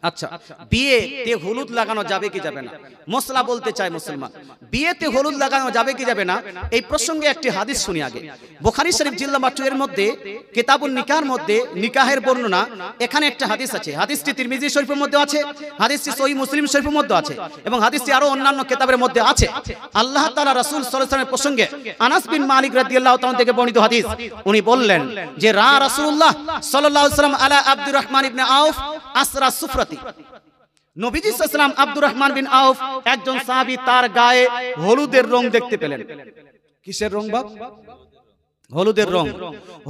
আচ্ছা, বিয়েতে হলুদ লাগানো যাবে কি যাবে না? মশলা বলতে চায় মুসলমান, বিয়েতে হলুদ লাগানো যাবে কি যাবে না এই প্রসঙ্গে একটি হাদিস শুনি আগে। বুখারী শরীফ জিলদ নম্বর 2 এর মধ্যে কিতাবুন নিকাহের মধ্যে নিকাহের বর্ণনা, এখানে একটা হাদিস আছে। হাদিসটি তিরমিজি শরীফের মধ্যে আছে, হাদিসটি সহিহ মুসলিম শরীফের মধ্যে আছে এবং হাদিসটি আরো অন্যান্য কিতাবের মধ্যে আছে। আল্লাহ তাআলা রাসূল সাল্লাল্লাহু আলাইহি ওয়াসাল্লামের প্রসঙ্গে আনাস বিন মালিক রাদিয়াল্লাহু তাআলা থেকে বর্ণিত হাদিস, উনি বললেন যে রাসূলুল্লাহ সাল্লাল্লাহু আলাইহি ওয়াসাল্লাম আলা আব্দুর রহমান ইবনে আউফ আসরা সুফরাতি, নবীজি সাল্লাল্লাহু আলাইহি ওয়াসাল্লাম আব্দুর রহমান বিন আউফ একজন সাহাবী, তার গায়ে হলুদের রং দেখতে পেলেন। কিসের রং বাপ? হলুদের রং।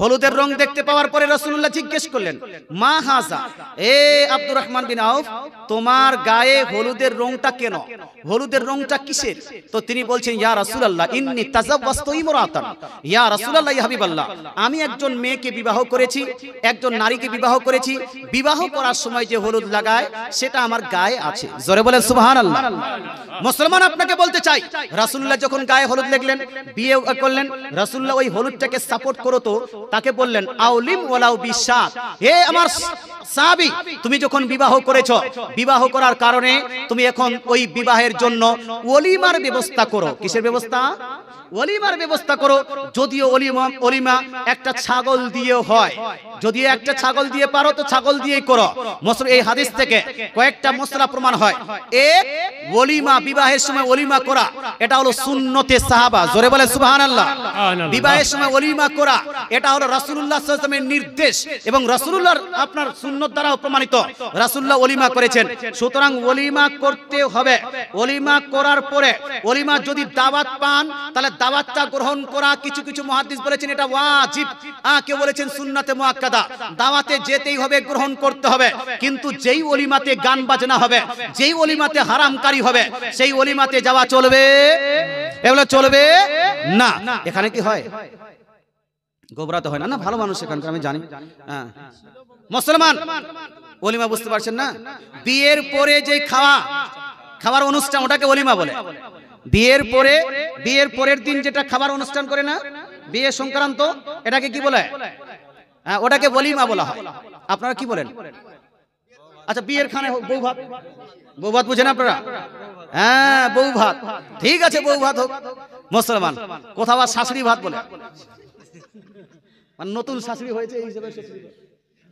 হলুদের রং দেখতে পাওয়ার পরে রাসূলুল্লাহ জিজ্ঞেস করলেন, মা হাজা, এ আব্দুর রহমান বিন আউফ, তোমার গায়ে হলুদের রংটা কেন? হলুদের রংটা কিসের? তো তিনি বলছেন, ইয়া রাসূলুল্লাহ ইন্নী তাযাওয়াজতু ইমরাতান, ইয়া রাসূলুল্লাহ, ইয়া হাবিবাল্লাহ, আমি একজন মেয়েকে বিবাহ করেছি, একজন নারীকে বিবাহ করেছি, বিবাহ করার সময় যে হলুদ লাগায় সেটা আমার গায়ে আছে। জোরে বলেন সুবহানাল্লাহ। মুসলমান আপনাকে বলতে চাই, রাসূলুল্লাহ যখন গায়ে হলুদ লাগলেন, বিয়ে করলেন, রাসূলুল্লাহ ওই হলুদ সাপোর্ট করো তো, তাকে বললেন আউলিম ওয়ালাউ বিশাত, হে আমার সাহাবী, তুমি যখন বিবাহ করেছো, বিবাহ করার কারণে তুমি এখন ওই বিবাহের জন্য ওলিমার ব্যবস্থা করো। কিসের ব্যবস্থা? ওলিমার ব্যবস্থা করো। যদিও ওলিমা একটা ছাগল দিয়ে হয়, যদি একটা ছাগল দিয়ে পারো তো ছাগল দিয়েই করো। এই হাদিস থেকে কয়েকটা মশলা প্রমাণ হয়। এক, ওলিমা, বিবাহের সময় ওলিমা করা, এটা হলো সুন্নতে সাহাবা। জোরে বলে সুবহানাল্লাহ। বিবাহের সময় ওলিমা করা, এটা হলো রাসূলুল্লাহ সাল্লাল্লাহু আলাইহি ওয়াসাল্লামের নির্দেশ এবং রাসূলুল্লাহর আপনার সুন্নত দ্বারাও প্রমাণিত। রাসূলুল্লাহ ওলিমা করেছেন, সুতরাং ওলিমা করতে হবে। ওলিমা করার পরে ওলিমা যদি দাওয়াত পান, তাহলে দাওয়াতটা গ্রহণ করা, কিছু কিছু মুহাদ্দিস বলেছেন এটা ওয়াজিব, কেউ বলেছেন সুন্নাতে মুআক্কাদা। দাওয়াতে যেতেই হবে, গ্রহণ করতে হবে। কিন্তু যেই ওলিমাতে গান বাজনা হবে, যেই ওলিমাতে হারামকারী হবে, সেই ওলিমাতে যাওয়া চলবে? এগুলো চলবে না। এখানে কি হয়? গোবরাতে হয় না, না ভালো মানুষ এখানকার, আমি জানি। হ্যাঁ মুসলমান, ওলিমা বুঝতে পারছেন না? বিয়ের পরে যে খাওয়ার অনুষ্ঠান, ওটাকে ওলিমা বলে। বিয়ের পরের দিন যেটা খাবার অনুষ্ঠান করে না, বিয়ে সংক্রান্ত, এটাকে কি বলে? হ্যাঁ, ওটাকে ওলিমা বলা হয়। আপনারা কি বলেন? আচ্ছা, বিয়ের খানে বউ ভাত, বউ ভাত বুঝেন আপনারা? হ্যাঁ, বউ ভাত, ঠিক আছে, বউ ভাত হোক। মুসলমান কোথাও শাশুড়ি ভাত বলে, নতুন শাশুড়ি হয়েছে এই হিসেবে।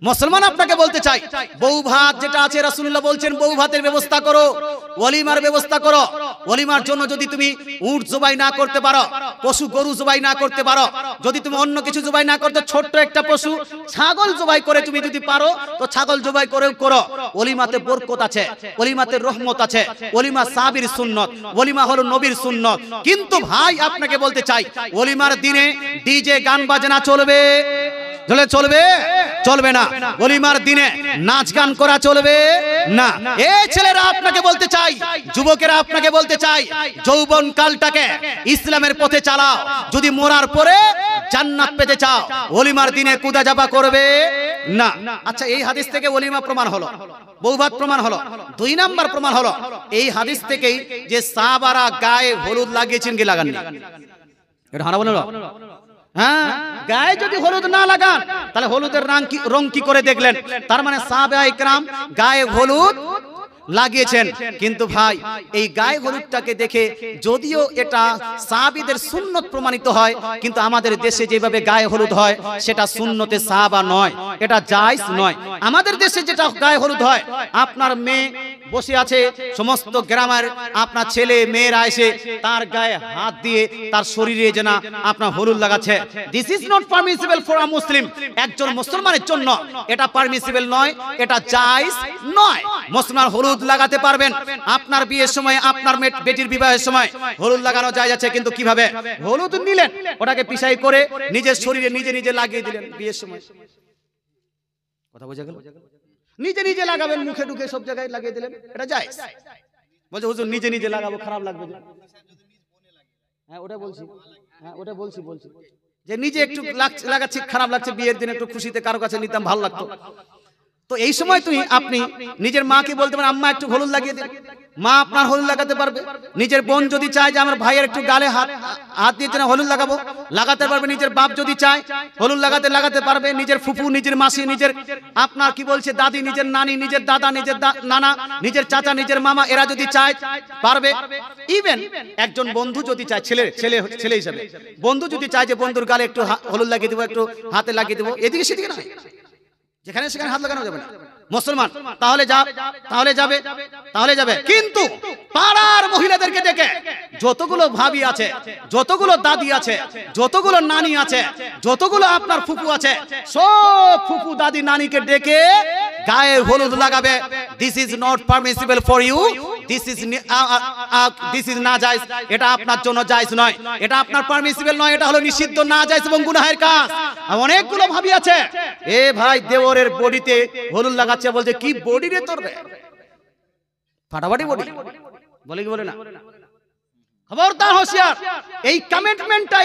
মুসলমান আপনাকে বলতে চাই, বউ ভাত যেটা আছে, রাসূলুল্লাহ বলছেন বউ ভাতের ব্যবস্থা করো, ওলিমার ব্যবস্থা করো। ওলিমার জন্য যদি তুমি উট জবাই না করতে পারো, পশু গরু জবাই না করতে পারো, যদি তুমি অন্য কিছু জবাই না করতে, ছোট্ট একটা পশু ছাগল জবাই করে তুমি যদি পারো, তো ছাগল জবাই করে করো। ওলিমাতে বরকত আছে, ওলিমাতে রহমত আছে। ওলিমা সাহাবীর সুন্নত, ওলিমা হলো নবীর সুন্নত। কিন্তু ভাই আপনাকে বলতে চাই, ওলিমার দিনে ডিজে গান বাজনা চলবে? চলবে? চলবে না। ওলিমার দিনে নাচ গান করা চলবে না। এই ছেলেরা আপনাকে বলতে চাই, যুবকেরা আপনাকে বলতে চাই, যৌবন কালটাকে ইসলামের পথে চালাও। যদি মরার পরে জান্নাত পেতে চাও, ওলিমার দিনে কুদা জাবা করবে না। আচ্ছা, এই হাদিস থেকে ওলিমা প্রমাণ হলো, বৌভাত প্রমাণ হলো। 2 নাম্বার প্রমাণ হলো এই হাদিস থেকেই যে সাহাবারা গায়ে হলুদ লাগিয়েছেন কি লাগাননি? এটা হানা বলো। হ্যাঁ, গায়ে যদি হলুদ না লাগান, তাহলে হলুদের রং কি করে দেখলেন? তার মানে সাহাবায়ে কেরাম গায়ে হলুদ লাগিয়েছেন। কিন্তু ভাই, এই গায়ে হলুদটাকে দেখে যদিও এটা সাহাবীদের সুন্নত প্রমাণিত হয়, কিন্তু আমাদের দেশে যেভাবে গায়ে হলুদ হয় সেটা সুন্নতে সাহাবা নয়, এটা জায়েজ নয়। আমাদের দেশে যেটা গায়ে হলুদ হয়, আপনার মেয়ে বসে আছে, সমস্ত গ্রামের আপনার ছেলে মেয়েরা এসে তার গায়ে হাত দিয়ে তার শরীরে যেন আপনার হলুদ লাগাচ্ছে। This is not permissible for a Muslim. একজন মুসলমানের জন্য এটা পারমিসিবল নয়, এটা জায়েজ নয়। মুসলমান হলুদ লাগাতে পারবেন, আপনার বিয়ের সময়, আপনার বেটির বিবাহের সময় হলুদ লাগানো যায় আছে। কিন্তু কিভাবে? হলুদ নিলেন, ওটাকে পিছাই করে নিজের শরীরে নিজে নিজে লাগিয়ে দিলেন বিয়ের সময়। কথা বোঝা গেল? নিজে নিজে লাগাবেন, মুখে ঢুকে সব জায়গায় লাগিয়ে দিলেন, এটা জায়েজ। বলছে হুজুর নিজে নিজে লাগাবো, খারাপ লাগবে। হ্যাঁ, ওটা বলছি। হ্যাঁ, ওটা বলছি যে নিজে একটু লাগাচ্ছি, খারাপ লাগছে। বিয়ের দিন একটু খুশিতে কারো কাছে নিতাম, ভালো লাগতো। তো এই সময় আপনি নিজের মাকে বলতে পারেন, আম্মা একটু হলুদ লাগিয়ে দিন। মা আপনার হলুদ লাগাতে পারবে। নিজের বোন যদি চায় যে আমার ভাইয়ের একটু গালে হাত দিয়েছে না হলুদ লাগাবো, লাগাতে পারবে। নিজের বাপ যদি চায় হলুদ লাগাতে পারবে। নিজের ফুফু, নিজের মাসি, নিজের আপনার কি বলছে দাদি, নিজের নানি, নিজের দাদা, নিজের নানা, নিজের চাচা, নিজের মামা, এরা যদি চায় পারবে। ইভেন একজন বন্ধু যদি চায়, ছেলে হিসেবে বন্ধু যদি চায় যে বন্ধুর গালে একটু হলুদ লাগিয়ে দেবো, একটু হাতে লাগিয়ে দেবো, এদিকে সেদিকে না, যেখানে সেখানে হাত লাগানো যাবে না। মুসলমান তাহলে যাবে কিন্তু পাড়ার মহিলাদেরকে দেখে যতগুলো ভাবি আছে, যতগুলো দাদি আছে, যতগুলো নানি আছে, যতগুলো আপনার ফুপু আছে, সব ফুপু দাদি নানিকে ডেকে গায়ে হলুদ লাগাবে। This is not permissible for you, this is না জায়েজ, এটা আপনার জন্য জায়েজ নয়, এটা আপনার পারমিসিবল নয়, এটা হলো নিষিদ্ধ, না জায়েজ এবং গুনাহের কাজ। অনেকগুলো ভাবি আছে, এ ভাই দেওরের বডিতে হলুদ লাগাচ্ছে, বলছে কি বডি রে তোর, ফাটাফাটি বডি, বলে কি বলে না? খবরদার, হোশিয়ার, এই কমেন্টটা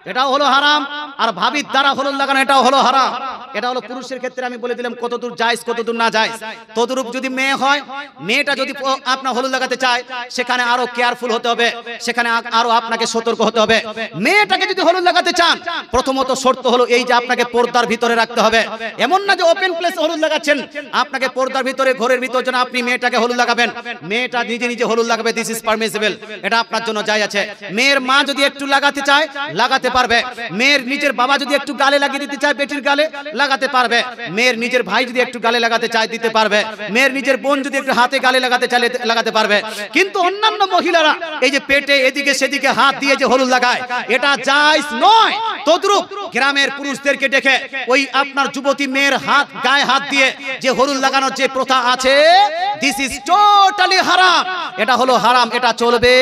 এটাও হলো হারাম। আর ভাবির দ্বারা হলুদ লাগানো এটাও হলো হারাম। এটা হলো পুরুষের ক্ষেত্রে আমি বলে দিলাম কতদূর জায়েজ কতদূর না জায়েজ। তদরূপ যদি মেয়ে হয়, মেয়েটা যদি আপনার হলুদ লাগাতে চায়, সেখানে আরো কেয়ারফুল হতে হবে, সেখানে আরো আপনাকে সতর্ক হতে হবে। মেয়েটাকে যদি হলুদ লাগাতে চান, প্রথমত শর্ত হলো এই যে আপনাকে পর্দার ভিতরে রাখতে হবে। এমন না যে ওপেন প্লেসে হলুদ লাগাচ্ছেন, আপনাকে পর্দার ভিতরে, ঘরের ভিতরে যেন আপনি মেয়েটাকে হলুদ লাগাবেন, মেয়েটা নিজে হলুদ লাগাবে, দিস ইজ পারমিসিবল, এটা আপনার জন্য জায়েজ আছে। মেয়ের মা যদি একটু লাগাতে চায় লাগাতে পারবে। মেয়ের নিজের বাবা যদি একটু গালে লাগিয়ে দিতে চায়, বেটির গালে লাগাতে পারবে। মেয়ের নিজের ভাই যদি একটু গালে লাগাতে চায় দিতে পারবে। মেয়ের নিজের বোন যদি একটু হাতে গালে লাগাতে চায় লাগাতে পারবে। কিন্তু অন্যান্য মহিলারা এই যে পেটে এদিকে সেদিকে হাত দিয়ে যে হলুদ লাগায়, এটা জায়েজ নয়। তদ্রূপ গ্রামের পুরুষদেরকে দেখে ওই আপনার যুবতী মেয়ের গায়ে হাত দিয়ে যে হলুদ লাগানোর যে প্রথা আছে, দিস ইজ টোটালি হারাম, এটা হলো হারাম, এটা চলবে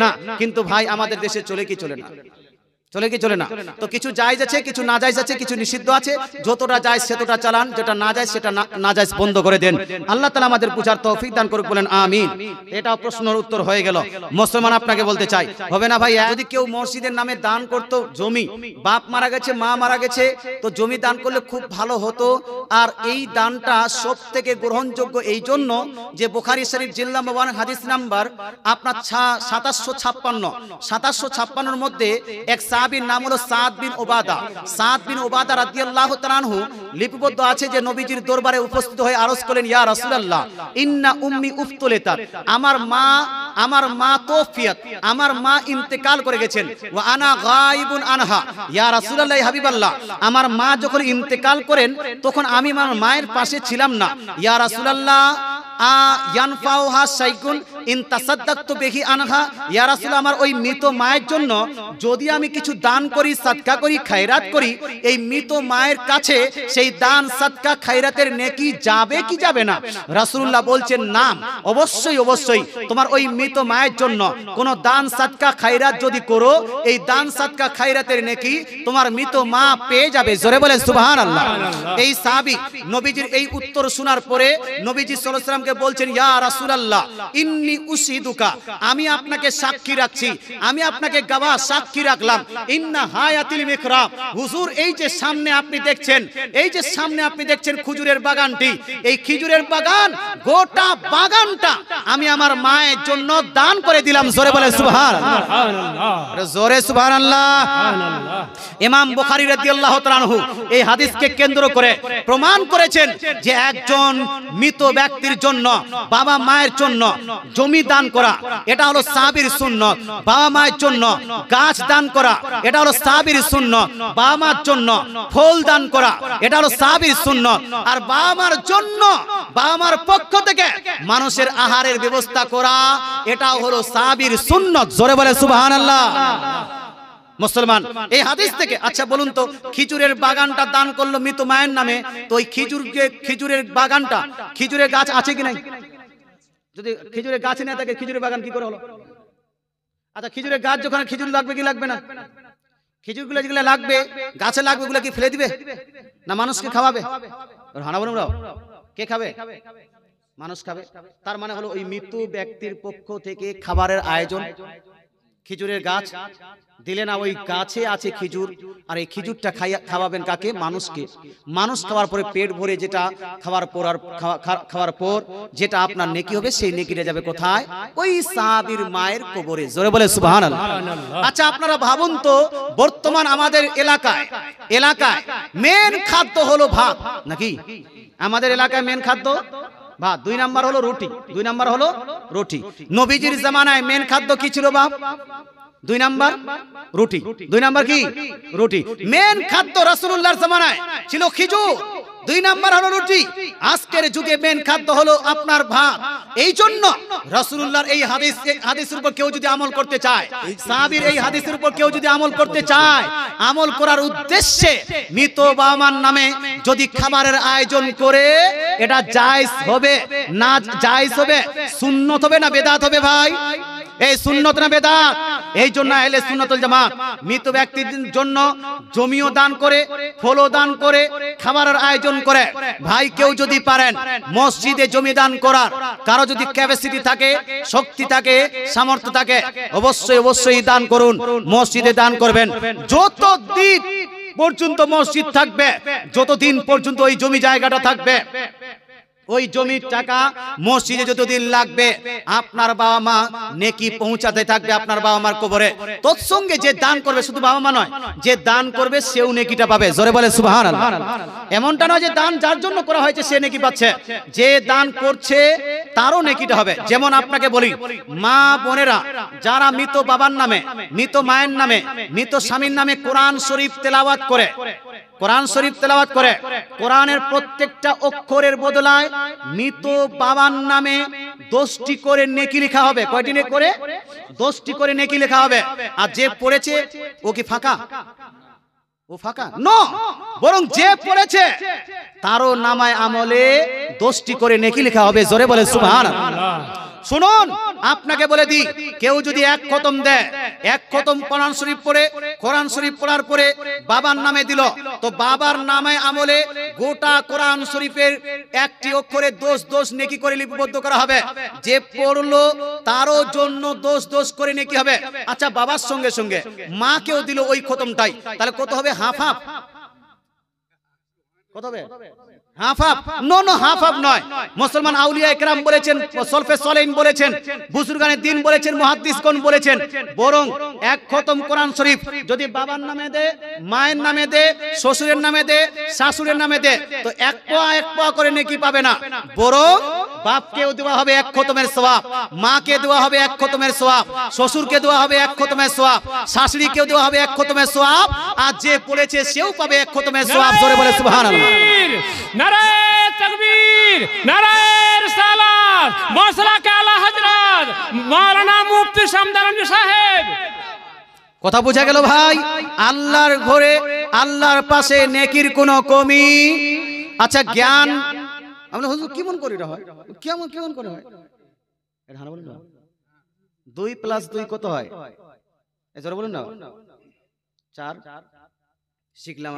না। কিন্তু ভাই আমাদের দেশে চলে কি চলে না? তো কিছু জায়েজ আছে, কিছু না জায়েজ আছে, কিছু নিষিদ্ধ আছে। যতটা জায়েজ সেতটা চালান, যেটা না জায়েজ সেটা না জায়েজ বন্ধ করে দেন। আল্লাহ তাআলা আমাদের বুঝার তৌফিক দান করুক, বলেন আমিন। এটা প্রশ্নের উত্তর হয়ে গেল। মুসলমান আপনাকে বলতে চাই, হবে না ভাই, যদি কেউ মসজিদের নামে দান করত জমি, বাপ মারা গেছে, মা মারা গেছে, তো জমি দান করলে খুব ভালো হতো। আর এই দানটা সবথেকে গ্রহণযোগ্য এই জন্য যে বুখারী শরীফ জিলদ নাম্বার 1 হাদিস নাম্বার আপনার 2756 মধ্যে এক সাহাবীর নাম হলো সাদ বিন ওবাদা রাদিয়াল্লাহু তাআলা আনহু লিপিবদ্ধ আছে যে নবীজির দরবারে উপস্থিত হয়ে আরজ করলেন, ইয়া রাসূলুল্লাহ, ইন্না উম্মি উফতুলিতাত, আমার মা তোফিয়াত, আমার মা ইন্তেকাল করে গেছেন, ওয়া আনা গায়িবুন আনহা, ইয়া রাসূলুল্লাহ হাবিবাল্লাহ, আমার মা যখন ইন্তেকাল করেন তখন আমি আমার মায়ের পাশে ছিলাম না, ইয়া রাসূলুল্লাহ ইয়ানফাউহা শাইকুন ইন তাসাদদাকতু বিহি আনহা, ইয়া রাসূলুল্লাহ, আমার ওই মৃত মায়ের জন্য যদি আমি কিছু দান করি, সাদকা করি, খায়রাত করি, এই মৃত মায়ের কাছে সেই দান সাদকা খায়রাতের নেকি যাবে কি যাবে না? রাসূলুল্লাহ বলছেন না, অবশ্যই তোমার ওই মৃত মায়ের জন্য কোন দান সাদকা খায়রাত যদি করো, এই দান সাদকা খায়রাতের নেকি তোমার মৃত মা পেয়ে যাবে। জোরে বলেন সুবহানাল্লাহ। এই সাহাবী নবীজির এই উত্তর শোনার পরে নবীজি সাল্লাল্লাহু আলাইহি ওয়াসাল্লামকে বলছেন, ইয়া রাসূলুল্লাহ, ইন্নী উশহিদুকা, আমি আপনাকে সাক্ষী রাখছি, আমি আপনাকে গবাহ সাক্ষী রাখলাম, ইন্না হায়াতিল মিকরাব, হুজুর, এই যে সামনে আপনি দেখছেন খেজুরের বাগানটি, এই খেজুরের বাগান, গোটা বাগানটা আমি আমার মায়ের জন্য দান করে দিলাম। জোরে বলেন সুবহানাল্লাহ, জোরে সুবহানাল্লাহ। ইমাম বুখারী রাদিয়াল্লাহু তাআলা আনহু এই হাদিসকে কেন্দ্র করে প্রমাণ করেছেন যে একজন মৃত ব্যক্তির জন্য, বাবা মায়ের জন্য জমি দান করা, এটা হলো সাহাবীর সুন্নাত। বাবা মায়ের জন্য গাছ দান করা, এটা হলো সাহাবীর সুন্নাত। বাবা মার জন্য ফল দান করা, এটা হলো সাহাবীর সুন্নাত। আর বাবা মার জন্য, বাবা মার পক্ষ থেকে মানুষের আহারের ব্যবস্থা করা, এটাও হলো সাহাবীর সুন্নাত। জোরে বলে সুবহানাল্লাহ। মুসলমান, এই হাদিস থেকে আচ্ছা বলুন তো, খেজুরের বাগানটা দান করলো মৃত মায়ের নামে, তো ওই খেজুরের বাগানটা, খেজুরের গাছ আছে কি নাই? যদি খেজুরের গাছ না থাকে, খেজুরের বাগান কি করে হলো? আচ্ছা, খেজুরের গাছ যখন খেজুর লাগবে কি লাগবে না? খেজুরগুলো যেগুলো লাগবে, গাছে লাগবে, ওগুলো কি ফেলে দিবে না মানুষকে খাওয়াবে? হানা বলুন, কে খাবে? মানুষ খাবে। তার মানে হলো ওই মৃত্যু ব্যক্তির পক্ষ থেকে খাবারের আয়োজন খেজুরের গাছ দিলে না, ওই গাছে আছে খেজুর, আর এই খেজুরটা খাওয়াবেন কাকে? মানুষকে। মানুষ খাওয়ার পরে পেট ভরে যেটা খাওয়ার পর যেটা আপনার নেকি হবে, সেই নেকিটা যাবে কোথায়? ওই সাহাবীর মায়ের কবরে। জোরে বলে সুবহানাল্লাহ। আচ্ছা আপনারা ভাবুন তো, বর্তমান আমাদের এলাকায় মেন খাদ্য হলো ভাত নাকি? আমাদের এলাকায় মেন খাদ্য ভাত, 2 নাম্বার হলো রুটি। নবীজির জামানায় মেন খাদ্য কি ছিল বাপ? 2 নাম্বার রুটি। 2 নাম্বার কি? রুটি। মেন খাদ্য রাসূলুল্লাহর জামানায় ছিল খেজুর, 2 নাম্বার হলো রুটি। আজকের যুগে মেন খাদ্য হলো আপনার ভাত। এই জন্য রাসূলুল্লাহর এই হাদিসের উপর কেউ যদি আমল করতে চায়, সাহাবীর এই হাদিসের উপর কেউ যদি আমল করতে চায়, আমল করার উদ্দেশ্যে মৃত বাবা মার নামে যদি খাবারের আয়োজন করে, এটা জায়েজ হবে না জায়েজ হবে? সুন্নত হবে না বেদাত হবে ভাই? এই সুন্নত না বেদাত? এই জন্য আহলে সুন্নাত ওয়াল জামাত মৃত ব্যক্তির জন্য জমিও দান করে, ফলও দান করে, খাবারের আয়োজন করে। ভাই কেউ যদি পারেন মসজিদে জমি দান করার, কারো যদি ক্যাপাসিটি থাকে, শক্তি থাকে, সামর্থ্য থাকে, অবশ্যই দান করুন। মসজিদে দান করবেন। যতদিন পর্যন্ত মসজিদ থাকবে, যতদিন পর্যন্ত ওই জমি জায়গাটা থাকবে, ওই জমির টাকা মসজিদে যতদিন লাগবে, আপনার বাবা মা নেকি পৌঁছাতে থাকবে আপনার বাবা মার কবরে। তৎসঙ্গে যে দান করবে, শুধু বাবা মা নয়, যে দান করবে সেও নেকিটা পাবে। জোরে বলে সুবহানাল্লাহ। এমনটা নয় যে দান যার জন্য করা হয়েছে সে নেকি পাচ্ছে, যে দান করছে তারও নেকিটা হবে। যেমন আপনাকে বলি, মা বোনেরা যারা মৃত বাবার নামে, মৃত মায়ের নামে, মৃত স্বামীর নামে কোরআন শরীফ তেলাওয়াত করে, কোরআনের প্রত্যেকটা অক্ষরের বদলায় মৃত বাবার নামে 10টি করে নেকি লেখা হবে। কয়টি নেকি করে? 10টি করে নেকি লেখা হবে। আর যে পড়েছে ও কি ফাঁকা? ও ফাঁকা না, বরং যে পড়েছে তারও নামায় আমলে 10টি করে নেকি লেখা হবে। জোরে বলে সুবহানাল্লাহ। শুনুন, আপনাকে বলে দিই, কেউ যদি 1 খতম দেয়, 1 খতম কোরআন শরীফ পড়ে, কোরআন শরীফ পড়ার পরে বাবার নামে দিল, তো বাবার নামে আমলে গোটা কোরআন শরীফের 1টি অক্ষরে 10 নেকি করে লিপিবদ্ধ করা হবে। যে পড়লো তারও জন্য 10 করে নেকি হবে। আচ্ছা, বাবার সঙ্গে সঙ্গে মাকেও দিল ওই খতমটাই, তাহলে কত হবে? হাফ। কত হবে? হাফ। হাফ নয়। মুসলমান আউলিয়া ইকরাম বলেছেন, সলফে সলেহিন বলেছেন, বুজুর্গানে দ্বীন বলেছেন, মুহাদ্দিসগণ বলেছেন, বরং 1 খতম কোরআন শরীফ যদি বাবার নামে দে, মায়ের নামে দে, শ্বশুরের নামে দে, শাশুড়ের নামে দে, তো 1 পোয়া করে নেকি পাবে না, বরং বাপকেও দেওয়া হবে 1 খতমের সওয়াব, মাকে দেওয়া হবে 1 খতমের সওয়াব, শ্বশুরকে দেওয়া হবে 1 খতমের সওয়াব, শাশুড়িকেও দেওয়া হবে 1 খতমের সওয়াব, আর যে পড়েছে সেও পাবে 1 খতমের সওয়াব। জোরে বলে সুবহানাল্লাহ। নারায়ে তাকবীর, নারায়ে রিসালাত, মাসলাক আলা হযরত মাওলানা মুফতি শামদানি সাহেব। কথা বোঝা গেল ভাই? আল্লাহর ঘরে, আল্লাহর পাশে নেকির কোনো কমি। আচ্ছা, জ্ঞান আমরা হুজুর কেমন করে হয়? কেমন করে হয়? এটা বলুন না। 2 + 2 কত হয়? জোরে বলুন না। 4 শিখলাম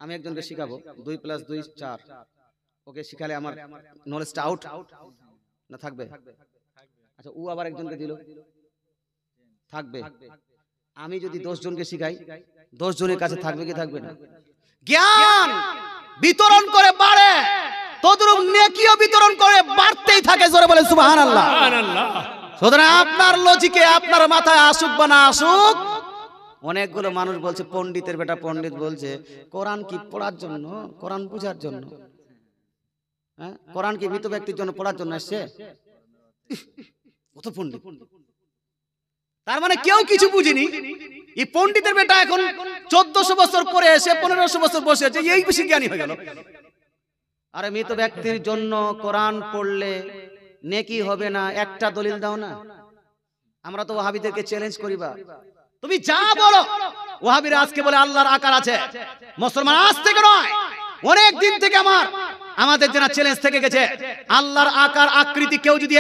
আমি একজনকে শিখাবো। 2 + 2 4। ওকে শিখালে আমার নলেজটা আউট না থাকবে? আচ্ছা, ও আবার একজনকে দিল, থাকবে। আমি যদি 10 জনকে শিখাই, 10 জনের কাছে থাকবে কি থাকবে না? জ্ঞান বিতরণ করে বাড়ে, তদ্রূপ নেকিও বিতরণ করে বাড়তেই থাকে। জোরে বলে সুবহানাল্লাহ। সুতরাং আপনার লজিকে, আপনার মাথায় আসুক বা না আসুক, অনেকগুলো মানুষ বলছে, পণ্ডিতের বেটা পণ্ডিত বলছে কোরআন কি পড়ার জন্য, কোরআন বুঝার জন্য? হ্যাঁ, কোরআন কি মৃত ব্যক্তির জন্য পড়ার জন্য এসছে? কত পণ্ডিত! তার মানে কেউ কিছু বুঝিনি। এই পণ্ডিতের বেটা এখন 1400 বছর পরে এসে 1500 বছর বসে আছে, এই বেশি জ্ঞানী হয়ে গেল। আরে মৃত ব্যক্তির জন্য কোরআন পড়লে নেকি হবে না, একটা দলিল দাও না। আমরা তো ওয়াহাবিদেরকে চ্যালেঞ্জ করিবা, তুমি যা বলো। ওয়াহাবিরা আজকে বলে আল্লাহর আকার আছে। মুসলমান আজ থেকে নয়, অনেক দিন থেকে আমাদের জন্য চ্যালেঞ্জ থেকে গেছে, আল্লাহর আকার আকৃতি কেউ যদি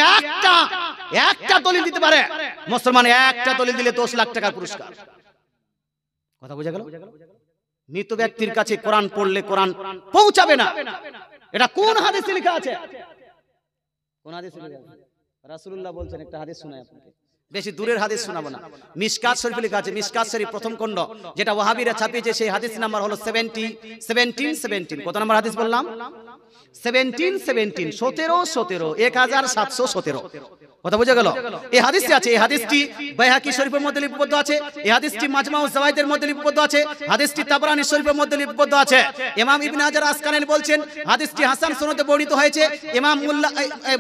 একটা দলিল দিতে পারে, মুসলমান একটা দলিল দিলে 10 লাখ টাকার পুরস্কার। কথা বোঝা গেল? মৃত ব্যক্তির কাছে কোরআন পড়লে কোরআন পৌঁছাবে না। এটা কোন হাদিসে লেখা আছে? কোন হাদিসে লেখা আছে? রাসূলুল্লাহ বলছেন, একটা হাদিস শোনাই আপনাকে। বেশি দূরের হাদিস শোনাবো না। মিশকাত শরীফে লেখা আছে, মিশকাত শরীফ প্রথম খণ্ড, যেটা ওয়াহাবিরা ছাপিয়েছে, সেই হাদিস নাম্বার হলো 1717। কত নম্বর হাদিস বললাম? 1717, 1717। কথা বুঝে গেল? এই হাদিসটি আছে, এই হাদিসটি বাইহাকি শরীফের মধ্যে লিপিবদ্ধ আছে, এই হাদিসটি মাজমাউজ জাওয়াইদের মধ্যে লিপিবদ্ধ আছে, হাদিসটি তাবরানী শরীফের মধ্যে লিপিবদ্ধ আছে। ইমাম ইবনে হাজার আসকালানী বলছেন হাদিসটি হাসান সনদে বর্ণিত হয়েছে। ইমাম মুল্লা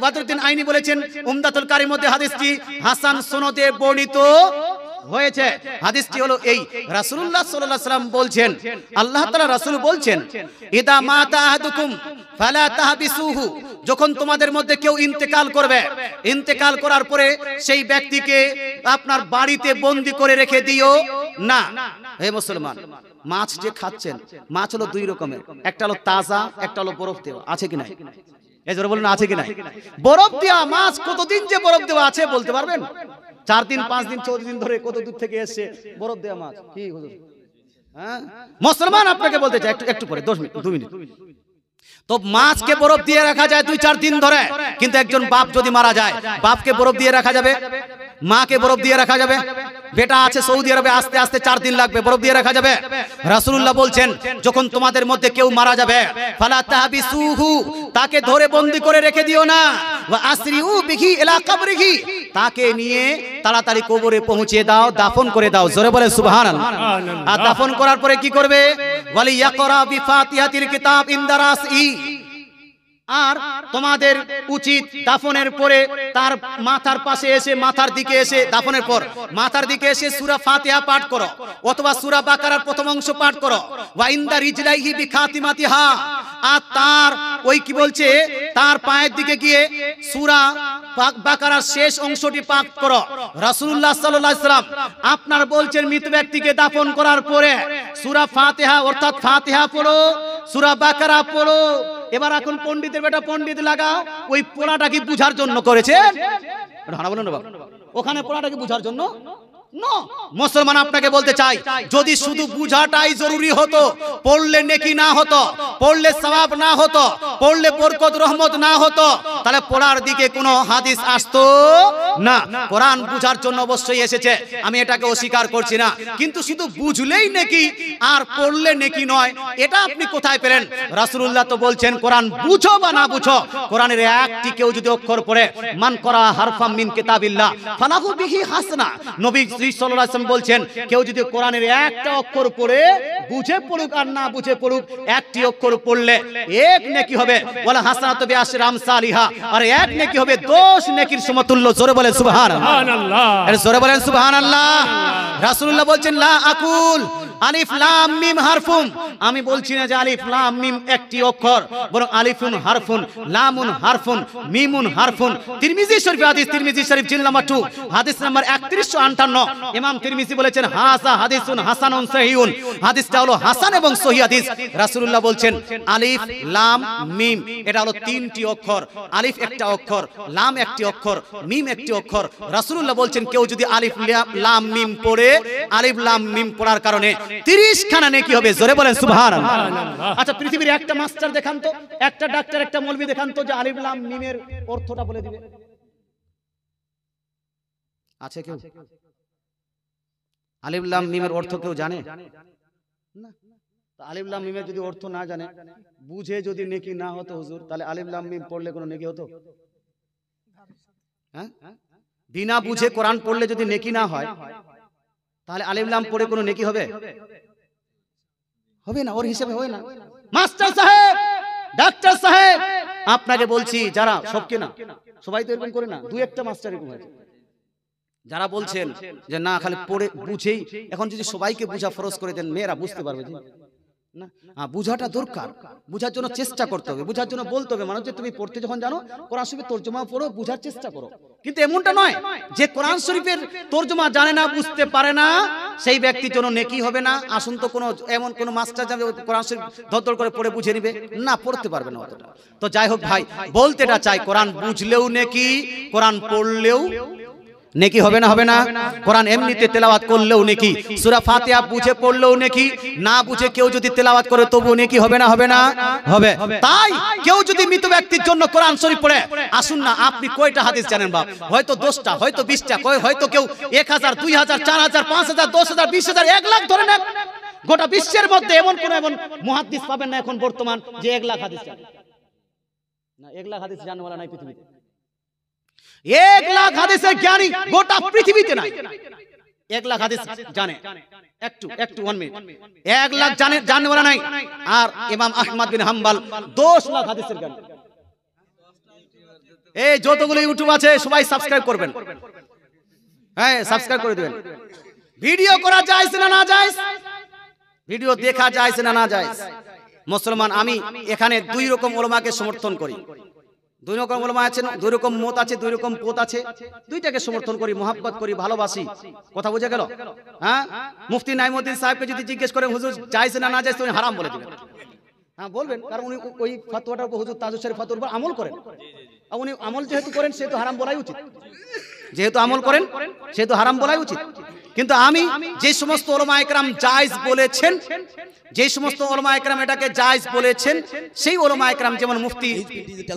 বদরুদ্দিন আইনি বলেছেন উমদাতুল কারীর মধ্যে হাদিসটি হাসান সনদে বর্ণিত হয়েছে। হাদিসটি হলো এই, রাসূলুল্লাহ সাল্লাল্লাহু আলাইহি ওয়াসাল্লাম বলছেন, আল্লাহ তাআলা রাসূল বলছেন, ইদা মাতা আহাদুকুম ফালা তাহবিসুহু, যখন তোমাদের মধ্যে কেউ ইন্তেকাল করবে, ইন্তেকাল করার পরে সেই ব্যক্তিকে আপনার বাড়িতে বন্দী করে রেখে দিও না। হে মুসলমান, মাছ যে খাচ্ছেন, মাছ হলো দুই রকমের, একটা হলো তাজা, একটা হলো বরফ দেওয়া। আছে কি নাই? এই জোরে বলুন, আছে কি নাই? বরফ দেওয়া মাছ কতদিন যে বরফ দেওয়া আছে বলতে পারবেন? 4 দিন 5 দিন 14 দিন ধরে কত দূর থেকে এসে বরফ দেওয়া মাছ। কি হুজুর? হ্যাঁ মুসলমান, আপনাকে বলতে চাই, একটু পরে 2 মিনিট। তো মাছকে বরফ দিয়ে রাখা যায় 2-4 দিন ধরে, কিন্তু একজন বাপ যদি মারা যায়, বাপকে বরফ দিয়ে রাখা যাবে? মাকে বরফ দিয়ে রাখা যাবে? বেটা আছে সৌদি আরবে, আস্তে আস্তে 4 দিন লাগবে, বরফ দিয়ে রাখা যাবে? রাসূলুল্লাহ বলছেন, যখন তোমাদের মধ্যে কেউ মারা যাবে, ফালা তাহবিসুহু, তাকে ধরে বন্দী করে রেখে দিও না, ওয়া আসরিউ বিহি ইলা কবরিহি, তাকে নিয়ে তাড়াতাড়ি কবরে পৌঁছে দাও, দাফন করে দাও। জোরে বলে সুবহানাল্লাহ। আর দাফন করার পরে কি করবে? ওয়ালি ইয়াকরা বিফাতিহাতিল কিতাব ইনদারাসি, আর তোমাদের উচিত দাফনের পরে তার মাথার পাশে এসে, মাথার দিকে এসে, দাফনের পর মাথার দিকে এসে সূরা ফাতিহা পাঠ করো, অথবা সূরা বাকারার প্রথম অংশ পাঠ করো। ওয়া ইনদা রিজলাইহি বিখাতিমাতিহা, আর তার ওই কি বলছে, তার পায়ের দিকে গিয়ে সূরা বাকারার শেষ অংশটি পাঠ করো। রাসূলুল্লাহ সাল্লাল্লাহু আলাইহি ওয়াসাল্লাম আপনার বলছেন, মৃত ব্যক্তিকে দাফন করার পরে সূরা ফাতিহা অর্থাৎ ফাতিহা পড়ো, সূরা বাকারা পড়ো। এবার এখন পণ্ডিতের বেটা পণ্ডিত লাগাও, ওই পড়াটা কি বুঝার জন্য করেছেন? ওখানে পড়াটা কি বুঝার জন্য? মুসলমান, আপনাকে বলতে চাই, যদি শুধু বুঝাটাই জরুরি হতো, পড়লে নেকি না হতো, পড়লে সওয়াব না হতো, পড়লে বরকত রহমত না হতো, তাহলে পড়ার দিকে কোনো হাদিস আসতো না। কোরআন বুঝার জন্য অবশ্যই এসেছে, আমি এটাকে অস্বীকার করছি না, কিন্তু শুধু বুঝলেই নেকি আর পড়লে নেকি নয়, এটা আপনি কোথায় পেলেন? রাসূলুল্লাহ তো বলছেন, কোরআন বুঝো বা না বুঝো, কোরআনের একটি কেউ যদি অক্ষর পড়ে, মান করা হারফাম মিন কিতাবিল্লাহ ফালাহু বিহি হাসানা, নবী সাল্লাল্লাহু আলাইহি ওয়াসাল্লাম বলছেন, কেউ যদি কোরআনের একটা অক্ষর পড়ে, বুঝে পড়ুক আর না বুঝে পড়ুক, একটি অক্ষর পড়লে 1 নেকি হবে, ওয়ালা হাসানাতু বিআশরি আমসালিহা, আর 1 নেকি হবে 10 নেকির সমতুল্য। জোরে বলেন সুবহানাল্লাহ, এর জোরে বলেন সুবহানাল্লাহ। রাসূলুল্লাহ বলছেন, লা আকুল আলিফ লাম মিম হারফুন, আমি বলছি না যে আলিফ লাম মিম একটি অক্ষর, বরং আলিফুন হারফুন, লামুন হারফুন, মিমুন হারফুন। তিরমিজি শরীফ হাদিস, তিরমিজি শরীফ জিলদ নাম্বার 2 হাদিস নাম্বার 3158, ইমাম তিরমিজি বলেছেন, হাসা হাদিসুন হাসানুন সহিহুন, হাদিসটা হলো হাসান এবং সহিহ হাদিস। রাসূলুল্লাহ বলছেন, আলিফ লাম মিম, এটা হলো 3টি অক্ষর, আলিফ একটা অক্ষর, লাম একটি অক্ষর, মিম একটি অক্ষর। রাসূলুল্লাহ বলছেন, কেউ যদি আলিফ লাম মিম পড়ে, আলিফ লাম মিম পড়ার কারণে 30 খানা নেকি হবে। জোরে বলেন সুবহানাল্লাহ। আচ্ছা, পৃথিবীর একটা মাস্টার দেখান তো, একটা ডাক্তার, একটা মৌলবি দেখান তো যে আলিফ লাম মিমের অর্থটা বলে দিবে। আছে কেউ? আলিফ লাম মিমের অর্থ কেউ জানে না? আলিফ লাম মিমের যদি অর্থ না জানে, বুঝে যদি নেকি না হতো হুজুর, তাহলে আলিফ লাম মিম পড়লে কোনো নেকি হতো? হ্যাঁ, বিনা বুঝে কোরআন পড়লে যদি নেকি না হয়, তাহলে আলিফ লাম পড়ে কোনো নেকি হবে? হবে না, ওর হিসাবে হয় না। মাস্টার সাহেব, ডাক্তার সাহেব, আপনাকে বলছি, যারা সবকে না, সবাই তো এরকম করে না, 2-1টা মাস্টার এরকম আছে যারা বলছেন যে না, খালি পড়ে বুঝেই, এখন যদি সবাইকে বুঝা ফরজ করে দেন, মেয়েরা বুঝতে পারবে না। বুঝাটা দরকার, বুঝার জন্য চেষ্টা করতে হবে, বুঝার জন্য বলতে হবে মানুষ যে তুমি পড়তে যখন জানো, কোরআন শরীফের তরজমা পড়ো, বুঝার চেষ্টা করো। কিন্তু এমনটা নয় যে কোরআন শরীফের তরজমা জানে না, বুঝতে পারে না, সেই ব্যক্তির জন্য নেকি হবে না। আসুন তো, কোনো এমন কোন মাস্টার যাবে কোরআন শরীফ ধর করে পড়ে বুঝে নিবে না? পড়তে পারবে না অতটা। তো যাই হোক ভাই, বলতেটা চাই, কোরআন বুঝলেও নেকি, কোরআন পড়লেও নেকি হবে না হবে না? কোরআন এমনিতে তেলাওয়াত করলেও নেকি, সূরা ফাতিহা বুঝে পড়লেও নেকি, না বুঝে কেউ যদি তেলাওয়াত করে তবু নেকি হবে না হবে না? হবে। তাই কেউ যদি মৃত ব্যক্তির জন্য কোরআন শরীফ পড়ে, আসুন না আপনি কয়টা হাদিস জানেন বাপ? হয়তো 10টা, হয়তো 20টা, হয়তো কেউ 1000, 2000, 4000, 5000, 10000, 20000, 1 লাখ ধরে নেন। গোটা বিশ্বের মধ্যে এমন মুহাদ্দিস পাবেন না এখন বর্তমান যে 1 লাখ হাদিস জানে না। 1 লাখ হাদিস জানওয়ালা নাই পৃথিবীতে। 1 লাখ হাদিসের জ্ঞানী গোটা পৃথিবীতে নাই। 1 লাখ হাদিস জানে, একটু 1 মিনিট, 1 লাখ জানেওয়ালা নাই। আর ইমাম আহমদ বিন হাম্বল 10 লাখ হাদিসের জ্ঞানী। এই যতগুলো ইউটিউব আছে সবাই সাবস্ক্রাইব করবেন, হ্যাঁ সাবস্ক্রাইব করে দিবেন। ভিডিও করা যায় না না যায়? ভিডিও দেখা যায় না না যায়? মুসলমান আমি এখানে 2 রকম উলামাকে সমর্থন করি। 2 রকম উলামা আছেন, 2 রকম মত আছে, 2 রকম পথ আছে। দুইটাকে সমর্থন করি, মহব্বত করি, ভালোবাসি। কথা বুঝে গেল? হ্যাঁ, মুফতি নাইমুদ্দিন সাহেবকে যদি জিজ্ঞেস করেন হুজুর জায়েজ না না জায়েজ, তো উনি হারাম বলে দিবেন। হ্যাঁ বলবেন, কারণ উনি ওই ফতোয়াটার উপর হুজুর তাজুল শরীফ ফতোয়ার উপর আমল করেন। আর উনি আমল যেহেতু করেন সেহেতু হারাম বলাই উচিত। যেহেতু আমল করেন সেহেতু হারাম বলাই উচিত। কিন্তু আমি যে সমস্ত উলামা একরাম জায়েজ বলেছেন, যে সমস্ত উলামা একরাম এটাকে জায়েজ বলেছেন, সেই উলামা একরাম যেমন মুফতি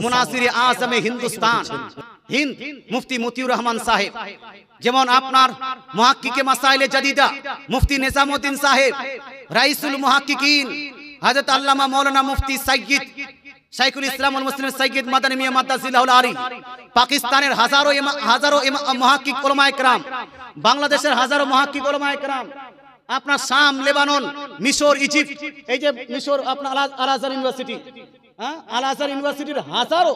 মুনাসির আজমে হিন্দুস্তান হিন্দ মুফতি মতিউর রহমান সাহেব, যেমন আপনার মুহাক্কিকে মাসাইলে জাদিদা মুফতি নিজামউদ্দিন সাহেব, রাইসুল মুহাক্কিকিন হযরত আল্লামা মাওলানা মুফতি সাইয়্যিদ শাইখুল ইসলাম ওয়াল মুসলিমিন সাইয়্যিদ মাদানী মিয়া মাদ্দাজিল্লাহুল আলী, পাকিস্তানের হাজারো মুহাক্কিক উলামা একরাম, বাংলাদেশের হাজারো মুহাক্কিক উলামা একরাম, আপনার শাম, লেবানন, মিশর, ইজিপ্ট, এই যে মিশর আপনার আল আজহার ইউনিভার্সিটি, হ্যাঁ আল আজহার ইউনিভার্সিটির হাজারো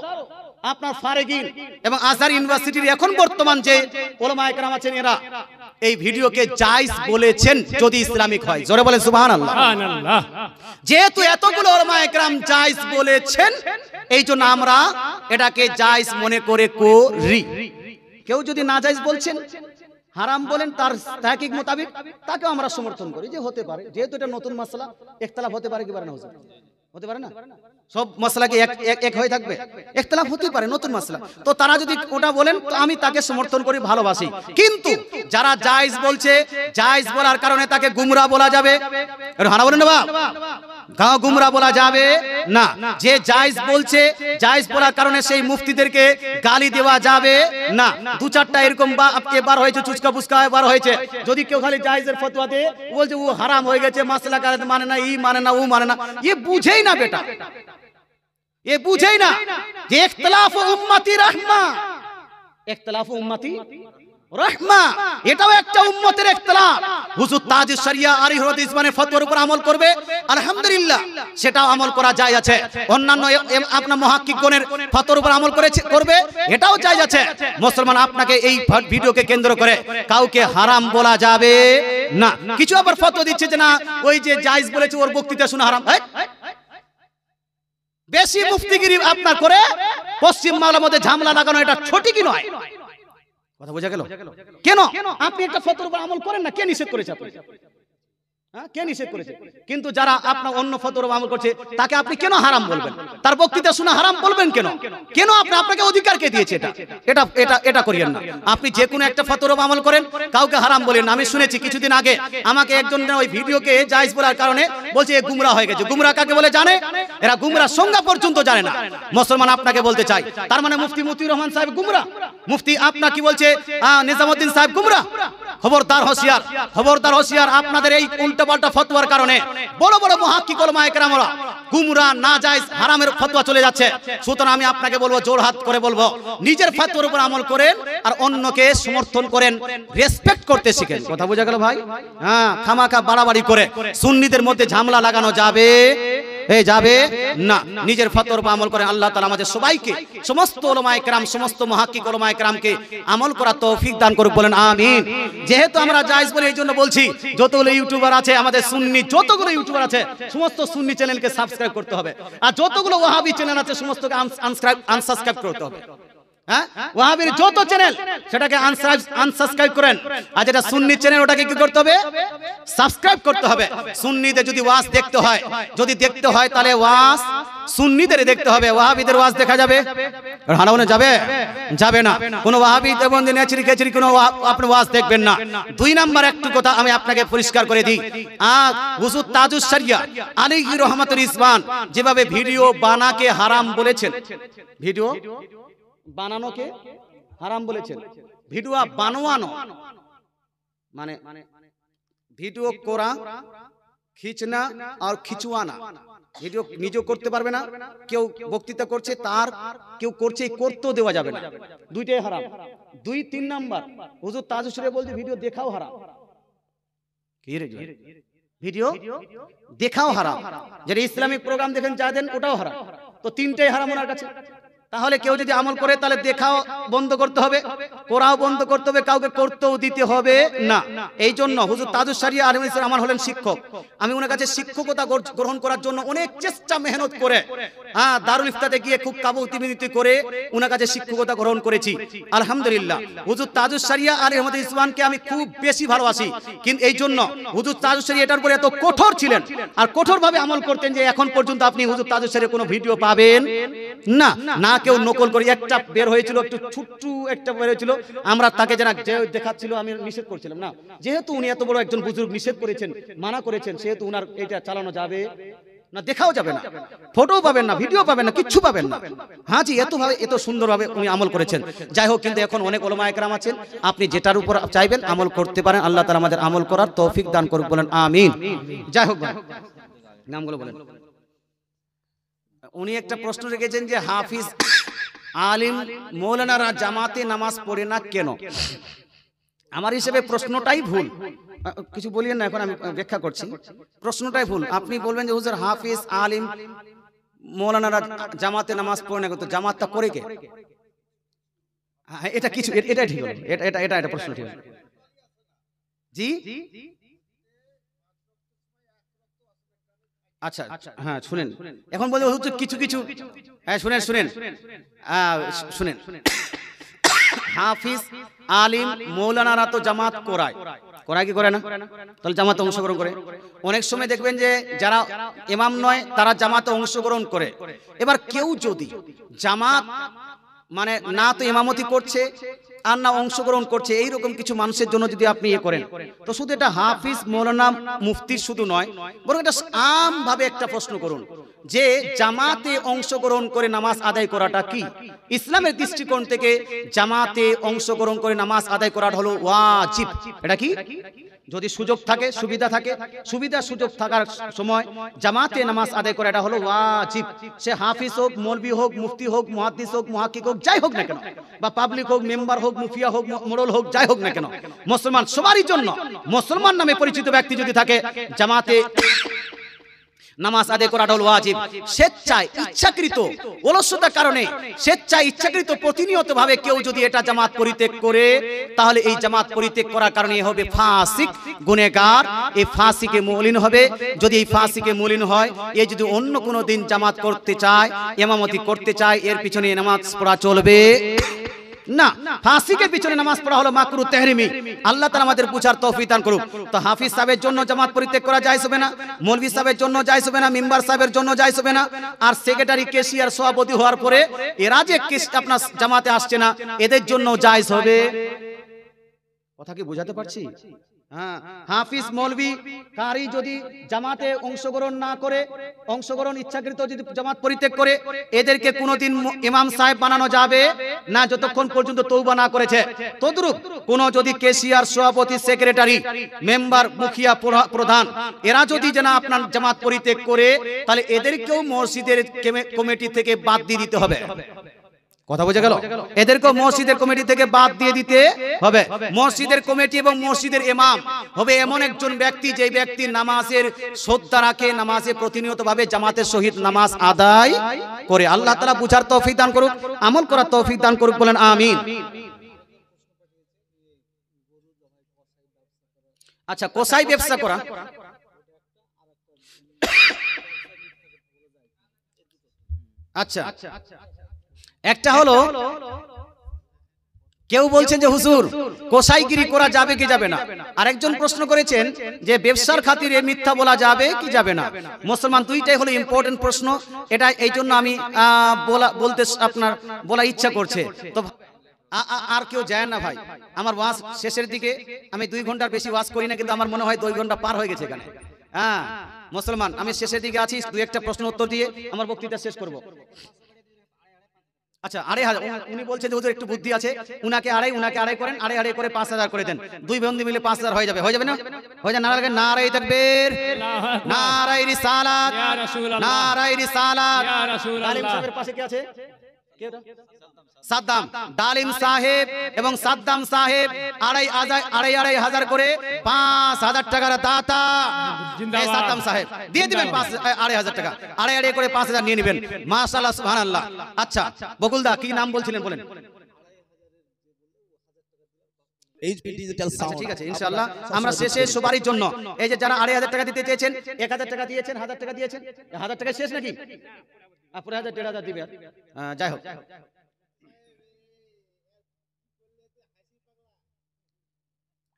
আপনার ফারেগিন এবং আজহার ইউনিভার্সিটির এখন বর্তমান যে উলামা একরাম আছেন, এরা এই ভিডিওকে জায়েজ বলেছেন যদি ইসলামিক হয়। জোরে বলেন সুবহানাল্লাহ। সুবহানাল্লাহ। যেহেতু এতগুলো উলামা একরাম জায়েজ বলেছেন, এই জন্য আমরা এটাকে জায়েজ মনে করে করি। কেউ যদি না জায়েজ বলছেন, হারাম বলেন তার তাহকিক মোতাবেক, তাকে আমরা সমর্থন করি যে হতে পারে, যেহেতু এটা নতুন মাসলা, ইখতিলাফ হতে পারে কি পারে না? হতে পারে না? সব মাসলা কি এক হয়ে থাকবে? ইখতিলাফ হতে পারে, নতুন মাসলা। তো তারা যদি ওটা বলেন তো আমি তাকে সমর্থন করি, ভালোবাসি। কিন্তু যারা জায়েজ বলছে, জায়েজ বলার কারণে তাকে গুমরাহ বলা যাবে, হানা বলেন না বাপ, গাও গুমরাহ বলা যাবে না। যে জায়েজ বলছে, জায়েজ বলার কারণে সেই মুফতিদেরকে গালি দেওয়া যাবে না। 2-4টা এরকম এবার হয়েছে, চুচকা পুচকা এবার হয়েছে। যদি কেউ খালি জায়েজের ফতোয়া দেয়, বলছে ও হারাম হয়ে গেছে, মাসলা কারাত মানে না, ই মানে না, ও মানে না, এ বুঝেই না বেটা, এ বুঝেই না যে ইখতিলাফ উম্মতি রাহমা, ইখতিলাফ উম্মতি রাহমা, এটাও একটা উম্মতের ইখতিলাফ। হুজুর তাজুশ শরিয়া আলী হদিস মানে ফতোয়ার উপর আমল করবে, আলহামদুলিল্লাহ সেটাও আমল করা যায় আছে। অন্যান্য আপনার মুহাক্কিকগণের ফতোয়ার উপর আমল করবে, এটাও জায়েজ আছে। মুসলমান আপনাকে এই ভিডিওকে কেন্দ্র করে কাউকে হারাম বলা যাবে না। কিছু আবার ফতোয়া দিচ্ছে যে না ওই যে জায়েজ বলেছে ওর বক্তৃতা শুনে হারাম। বেশি মুফতিগিরি আপনার করে পশ্চিম বাংলার মধ্যে ঝামেলা লাগানো এটা সঠিকই নয়। কথা বোঝা গেল? কেন আপনি একটা ফতোয়ার উপর আমল করেন না? কে নিষেধ করেছে আপনি? হ্যাঁ, কে নিষেধ করেছে? কিন্তু যারা আপনার অন্য ফতোয়ার উপর আমল করছে তাকে আপনি কেন হারাম বলবেন? তার বক্তৃতা শুনে হারাম বলবেন কেন? কেন আপনাকে অধিকার কে দিয়েছে? এটা করিয়েন না। আপনি যে কোনো একটা ফতোয়ার উপর আমল করেন, কাউকে হারাম বলেন না। আমি শুনেছি কিছুদিন আগে আমাকে একজন ওই ভিডিওকে জায়েজ বলার কারণে বলছে এ গুমরাহ হয়ে গেছে। গুমরাহ কাকে বলে জানে? এরা গুমরাহ সংজ্ঞা পর্যন্ত জানে না। মুসলমান আপনাকে বলতে চাই, তার মানে মুফতি মতিউর রহমান সাহেব গুমরাহ, মুফতি আপনার কি বলছে নিজামউদ্দিন সাহেব গুমরাহ। খবরদার হোশিয়ার, খবরদার হোশিয়ার। আপনাদের এই উল্টাপাল্টা ফতোয়ার কারণে বড় বড় মুহাক্কিক উলামা একরামরা গুমরাহ, নাজায়েজ, হারামের ফতোয়া চলে যাচ্ছে। সুতরাং আমি আপনাকে বলবো, জোরহাত করে বলবো, নিজের ফতোয়ার উপর আমল করেন আর অন্যকে সমর্থন করেন, রেসপেক্ট করতে শিখেন। কথা বোঝা গেল ভাই? হ্যাঁ, খামাখা বাড়াবাড়ি করে সুন্নিদের মধ্যে ঝামেলা লাগানো যাবে যাবে না। নিজের ফতোয়ার উপর আমল করেন। আল্লাহ তাআলা আমাদের সবাইকে, সমস্ত উলামা একরাম, সমস্ত মুহাক্কিক উলামা একরামকে আমল করার তৌফিক দান করুক, বলেন আমিন। যেহেতু আমরা জায়েজ বলে এই জন্য বলছি, যতগুলো ইউটিউবার আছে আমাদের সুন্নি, যতগুলো ইউটিউবার আছে সমস্ত সুন্নি চ্যানেলকে সাবস্ক্রাইব করতে হবে, আর যতগুলো ওয়াহাবি চ্যানেল আছে সমস্তকে আনসাবস্ক্রাইব করতে হবে। হ্যাঁ, ওয়াহাবির যত চ্যানেল সেটাকে আনসাবস্ক্রাইব করেন, আর যেটা সুন্নি চ্যানেল ওটাকে কি করতে হবে? সাবস্ক্রাইব করতে হবে। সুন্নিতে যদি ওয়াজ দেখতে হয় তাহলে ওয়াজ সুন্নিদের দেখতে হবে, ওয়াহাবিদের ওয়াজ দেখা যাবে? হানাউনে যাবে না। কোন ওয়াহাবি দেবন্দি নেচরি খেচরি কোন আপনি ওয়াজ দেখবেন না। 2 নাম্বার একটু কথা আমি আপনাকে পরিষ্কার করে দিই। হুজুর তাজুস শরিয়া আলাইহি রহমাতুল ইসমান যেভাবে ভিডিও বানাকে হারাম বলেছেন, ভিডিও বানানোকে হারাম বলেছেন, ভিডিও বানোয়ানো মানে ভিডিও করা, খিচনা আর খিচুয়ানা। ভিডিও নিজেও করতে পারবে না, কেউ বক্তৃতা করছে তার কেউ করছে করতেও দেওয়া যাবে না, দুইটাই হারাম। 2-3 নাম্বার হুজুর তাজুস শরিয়া বলছে ভিডিও দেখাও হারাম। কি রে ভিডিও দেখাও হারাম, যেটা ইসলামিক প্রোগ্রাম দেখেন যা দেন ওটাও হারাম। তো 3টাই হারাম ওনার কাছে। তাহলে কেউ যদি আমল করে তাহলে দেখাও বন্ধ করতে হবে, করাও বন্ধ করতে হবে, কাউকে করতেও দিতে হবে না। এই জন্য হুজুর তাজুস শরিয়া আলমী আমার হলেন শিক্ষক। আমি ওনার কাছে শিক্ষকতা গ্রহণ করার জন্য অনেক চেষ্টা মেহনত করে দারুল ইফতাতে গিয়ে খুব কাবুতিমিতি করে ওনার কাছে শিক্ষকতা গ্রহণ করেছি। আলহামদুলিল্লাহ হুজুর তাজুস শরিয়া আলমী ইসলামকে আমি খুব বেশি ভালোবাসি। কিন্তু এই জন্য হুজুর তাজুস শরিয়া এটার উপরে এত কঠোর ছিলেন আর কঠোরভাবে আমল করতেন যে এখন পর্যন্ত আপনি হুজুর তাজুস শরিয়া কোনো ভিডিও পাবেন না। না কেউ নকল করে, একটা বের হয়েছিল, একটু ছোট্ট একটা বের হয়েছিল, আমরা তাকে যারা দেখাচ্ছিল আমি নিষেধ করছিলাম না, যেহেতু উনি এত বড় একজন বুজুর্গ নিষেধ করেছেন, মানা করেছেন, সেহেতু উনার এটা চালানো যাবে না, দেখাও যাবে না, ফটো পাবেন না, ভিডিও পাবেন না, কিচ্ছু পাবেন না। হ্যাঁ জি, এত সুন্দরভাবে উনি আমল করেছেন। যাই হোক, কিন্তু এখন অনেক ওলামা একরাম আছেন, আপনি যেটার উপর চাইবেন আমল করতে পারেন। আল্লাহ তাআলা আমাদের আমল করার তৌফিক দান করুক, বলেন আমিন। যাই হোক, নামগুলো বলেন। উনি একটা প্রশ্ন রেখেছেন যে হাফিজ আলিম মৌলানারা জামাতে নামাজ পড়ে না কেন? আমার হিসেবে প্রশ্নটাই ভুল। কিছু বলিয়েন না, এখন আমি ব্যাখ্যা করছি। প্রশ্নটাই ভুল। আপনি বলবেন যে হুজুর হাফিজ আলিম মৌলানারা জামাতে নামাজ পড়ে না, তো জামাতটা করে কে? এটা কিছু, এটা ঠিক হলো, এটা প্রশ্ন ঠিক হলো। জি আচ্ছা, হ্যাঁ শুনেন, এখন বলতে হচ্ছে কিছু কিছু, হ্যাঁ শুনেন হাফিজ আলিম মৌলানারা তো জামাত করায় কি করে না? তাহলে জামাতে অংশগ্রহণ করে। অনেক সময় দেখবেন যে যারা ইমাম নয় তারা জামাতে অংশগ্রহণ করে। এবার কেউ যদি জামাত মানে না তো ইমামতি করছে আর না অংশগ্রহণ করছে, এইরকম কিছু মানুষের জন্য যদি আপনি করেন, তো শুধু এটা হাফিজ মৌলানা মুফতি শুধু নয়, বরং এটা আম ভাবে একটা প্রশ্ন করুন যে জামাতে অংশগ্রহণ করে নামাজ আদায় করাটা কি? ইসলামের দৃষ্টিকোণ থেকে জামাতে অংশগ্রহণ করে নামাজ আদায় করাটা হলো ওয়াজিব। এটা কি? যদি সুযোগ থাকে, সুবিধা সুযোগ থাকার সময় জামাতে নামাজ আদায় করা এটা হলো ওয়াজিব। সে হাফিজ হোক, মৌলভী হোক, মুফতি হোক, মুহাদ্দিস হোক, মুহাক্কিক হোক, যাই হোক না কেন, বা পাবলিক হোক, মেম্বার হোক, মুফিয়া হোক, মোড়ল হোক, যাই হোক না কেন, মুসলমান সবারই জন্য, মুসলমান নামে পরিচিত ব্যক্তি যদি থাকে, জামাতে নামাজ আদায় করাটা হলো ওয়াজিব। স্বেচ্ছায় ইচ্ছাকৃত অলসতার কারণে স্বেচ্ছায় ইচ্ছাকৃত প্রতিনিয়ত ভাবে কেউ যদি এটা জামাত পরিত্যাগ করে, তাহলে এই জামাত পরিত্যাগ করার কারণে হবে ফাসিক, গুনাহগার। এই ফাসিকে মুলিন হবে। যদি এই ফাসিকে মুলিন হয়, এ যদি অন্য কোনো দিন জামাত করতে চায়, ইমামতি করতে চায়, এর পিছনে নামাজ পড়া চলবে না। ফাসিকের পিছনে নামাজ পড়া হলো মাকরুহ তাহরিমি। আল্লাহ তাআলা আমাদের বুঝার তৌফিক দান করুক। তো হাফিজ সাহেবের জন্য জামাত পরিত্যাগ করা জায়েজ হবে না, মৌলভী সাহেবের জন্য জায়েজ হবে না, মেম্বার সাহেবের জন্য জায়েজ হবে না। আর সেক্রেটারি, কেশিয়ার, সভাপতি হওয়ার পরে এরা যে আপনার জামাতে আসছে না, এদের জন্য জায়েজ হবে। কথা কি বোঝাতে পারছি? হ্যাঁ, হাফিজ মৌলভী কারি যদি জামাতে অংশগ্রহণ না করে, অংশগ্রহণ ইচ্ছাকৃত যদি জামাত পরিত্যাগ করে, এদেরকে কোনোদিন ইমাম সাহেব বানানো যাবে না যতক্ষণ পর্যন্ত তওবা না করেছে। তদ্রূপ কোন যদি কেশিয়ার, সভাপতি, সেক্রেটারি, মেম্বার, মুখিয়া, প্রধান এরা যদি যেন আপনার জামাত পরিত্যাগ করে, তাহলে এদেরকেও মসজিদের কমিটি থেকে বাদ দিয়ে দিতে হবে। কথা বোঝা গেল? এদেরকে মসজিদের কমিটি থেকে বাদ দিয়ে দিতে হবে। মসজিদের কমিটি এবং মসজিদের ইমাম হবে এমন একজন ব্যক্তি, যে ব্যক্তি নামাজের শ্রদ্ধা রাখে, নামাজে প্রতিনিয়ত ভাবে জামাতের সহিত নামাজ আদায় করে। আল্লাহ তাআলা বুঝার তৌফিক দান করুক, আমল করার তৌফিক দান করুক, বলেন আমিন। আচ্ছা, কসাই ব্যবসা করা, আচ্ছা একটা হলো কেউ বলছেন যে হুজুর কোসাইগিরি করা যাবে কি যাবে না। আরেকজন প্রশ্ন করেছেন যে ব্যবসার খাতিরে মিথ্যা বলা যাবে কি যাবে না। মুসলমান দুইটাই হলো ইম্পর্টেন্ট প্রশ্ন, এটা এই জন্য আমি বলতে আপনার বলা ইচ্ছা করছে। তো আর কেউ যায় না ভাই, আমার ওয়াজ শেষের দিকে, আমি 2 ঘন্টার বেশি ওয়াজ করি না, কিন্তু আমার মনে হয় 2 ঘন্টা পার হয়ে গেছে এখানে। হ্যাঁ মুসলমান, আমি শেষের দিকে আছি, 2-1টা প্রশ্ন উত্তর দিয়ে আমার বক্তৃতা শেষ করব। আচ্ছা 2,500, উনি বলছেন যে হুজুর একটু বুদ্ধি আছে, উনাকে আড়াই করেন, আড়াই করে 5,000 করে দেন, 2 বন্ধু মিলে 5,000 হয়ে যাবে না? হয়ে যায়। নারায়ে তাকবীর, নারায়ে রিসালাত, নারায়ে রিসালাত। ডালিম সাহেবের পাশে কি আছে? কে ওটা? সাদ্দাম। ডালিম সাহেব এবং সাদ্দাম সাহেব আড়াই হাজার করে 5,000 টাকার দাতা। সাদ্দাম সাহেব দিয়ে দিবেন 2,500 টাকা, আড়াই করে 5,000 নিয়ে নেবেন। মাশাআল্লাহ, সুবহানাল্লাহ। আচ্ছা বকুলদা কি নাম বলছিলেন বলেন? HP digital sound. ঠিক আছে, ইনশাআল্লাহ আমরা শেষে সবারই জন্য এই যে যারা 2,500 টাকা দিতে চেয়েছেন, 1,000 টাকা দিয়েছেন, 1,000 টাকা দিয়েছেন, 1,000 টাকা শেষ নাকি? পুরো 1,000 1,500 দিবে। যাই হোক,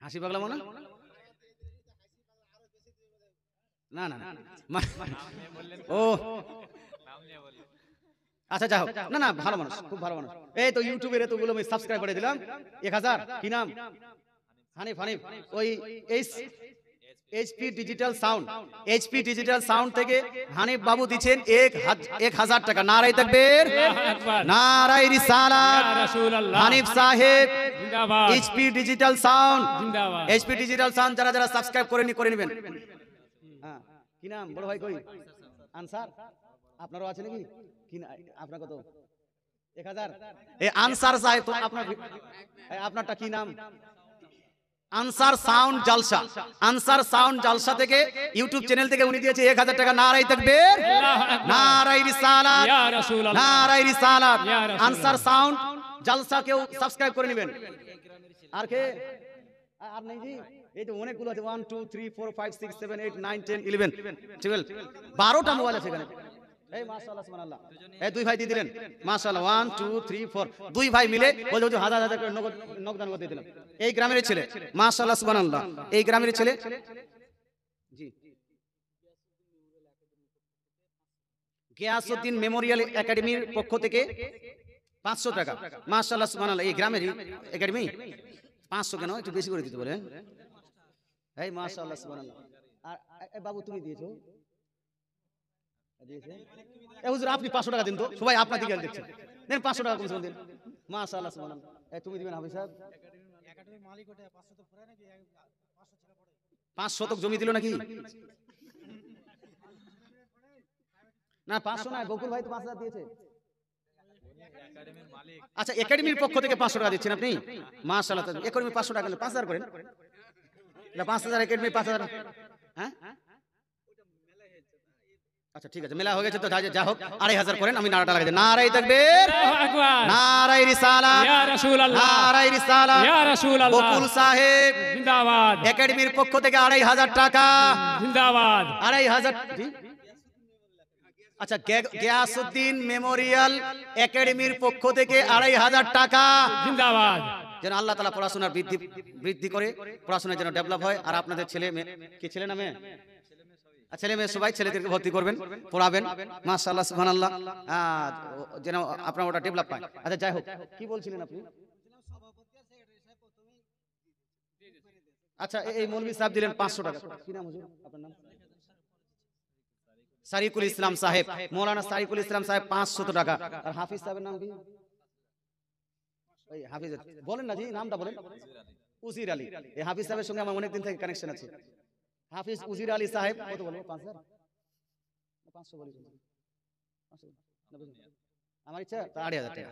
হাসি পাগলা মনে না না ও আচ্ছা যাই হোক, না ভালো মানুষ, খুব ভালো মানুষ। এই তো ইউটিউবের এতগুলো আমি সাবস্ক্রাইব করে দিলাম। 1,000 কি নাম? হানিফ। ওই এইচপি ডিজিটাল সাউন্ড থেকে হানিফ বাবু দিচ্ছেন 1,000 টাকা। নারায়ে তাকবীর, নারায়ে রিসালাত। হানিফ সাহেব, এইচপি ডিজিটাল সাউন্ড যারা সাবস্ক্রাইব করে নেবেন। হ্যাঁ কি নাম বড় ভাই? কই আনসার, আপনারও আছে নাকি? কি আপনার কত? 1,000। এই আনসার সাহেব, তো আপনারটা কি নাম? আনসার সাউন্ড জালসা থেকে ইউটিউব চ্যানেল থেকে উনি দিয়েছে 1,000 টাকা। নারায়ে তাকবীর, নারায়ে রিসালাত, নারায়ে রিসালাত। আনসার সাউন্ড জালসা কেউ সাবস্ক্রাইব করে নেবেন। আর কে? আর নেই জি, এই তো অনেকগুলো আছে। 1 2 3 4 5 6 7 8 9 10 11 12 12টা মোবাইল আছে এখানে। এই মাশাআল্লাহ, সুবহানাল্লাহ। এই 2 ভাই দিয়ে দিলেন, মাশাআল্লাহ। 1 2 3 4 2 ভাই মিলে বলে হুজুর 1,000 করে নগদান করে দিলাম। এই গ্রামের ছেলে, মাশাআল্লাহ, সুবহানাল্লাহ। এই গ্রামের ছেলে জি। গিয়াসউদ্দিন মেমোরিয়াল একাডেমির পক্ষ থেকে 500 টাকা। মাশাআল্লাহ, সুবহানাল্লাহ। এই গ্রামের একাডেমি 500 কেন? একটু বেশি করে দিতে বলেন। এই মাশাআল্লাহ, সুবহানাল্লাহ। আর বাবু তুমি দিয়েছো? হুজুর আপনি 500 টাকা দিন তো, সবাই আপনার দিকে দেখছেন, দেন 500 টাকা কমসে কম দিন। মাশাআল্লাহ, সুবহানাল্লাহ। তুমি দিবেন হাফিজ সাহেব? 5 শতক জমি দিল নাকি? না 500 না, বকুল ভাই তো 5,000 দিয়েছে। আচ্ছা একাডেমির পক্ষ থেকে 500 টাকা দিচ্ছেন আপনি? মাশাআল্লাহ। একাডেমি 500 টাকা নিলে 5,000 করেন। এটা 5,000 একাডেমি 5,000। হ্যাঁ আচ্ছা ঠিক আছে, মেলা হয়ে গেছে তো যা হোক 2,500 করেন, আমি নারাটা লাগাই দিই। নারায়ে তাকবীর, নারায়ে রিসালাত, ইয়া রাসূলুল্লাহ, নারায়ে রিসালাত। ইয়া রাসূলুল্লাহ। বকুল সাহেব জিন্দাবাদ। একাডেমির পক্ষ থেকে 2,500 টাকা। জিন্দাবাদ। 2,500 জি। আচ্ছা গিয়াসউদ্দিন মেমোরিয়াল একাডেমির পক্ষ থেকে 2,500 টাকা। জিন্দাবাদ। যেন আল্লাহ তাআলা পড়াশোনার বৃদ্ধি করে, পড়াশোনা যেন ডেভেলপ হয়। আর আপনাদের ছেলে কি ছেলে নামে ছেলে মেয়ে সবাই ছেলেদেরকে ভর্তি করবেন, পড়াবেন। মাশাআল্লাহ, সুবহানাল্লাহ। যেন আপনার ওটা ডেভেলপ পায়। আচ্ছা যাই হোক, কি বলছিলেন আপনি? আচ্ছা এই মৌলভী সাহেব দিলেন 500 টাকা। কি নাম হুজুর আপনার নাম? সারিকুল ইসলাম সাহেব, মৌলানা সারিকুল ইসলাম সাহেব 500 টাকা। আর হাফিজ সাহেবের নাম কি? এই হাফিজ বলেন না জি, নামটা বলেন। উজির আলী। এই হাফিজ সাহেবের সঙ্গে আমার অনেক দিন থেকে কানেকশন আছে। হাফিজ উজির আলী সাহেব কত বলবো? 5,000 500 বলি। আমার ইচ্ছা 2,500 টাকা।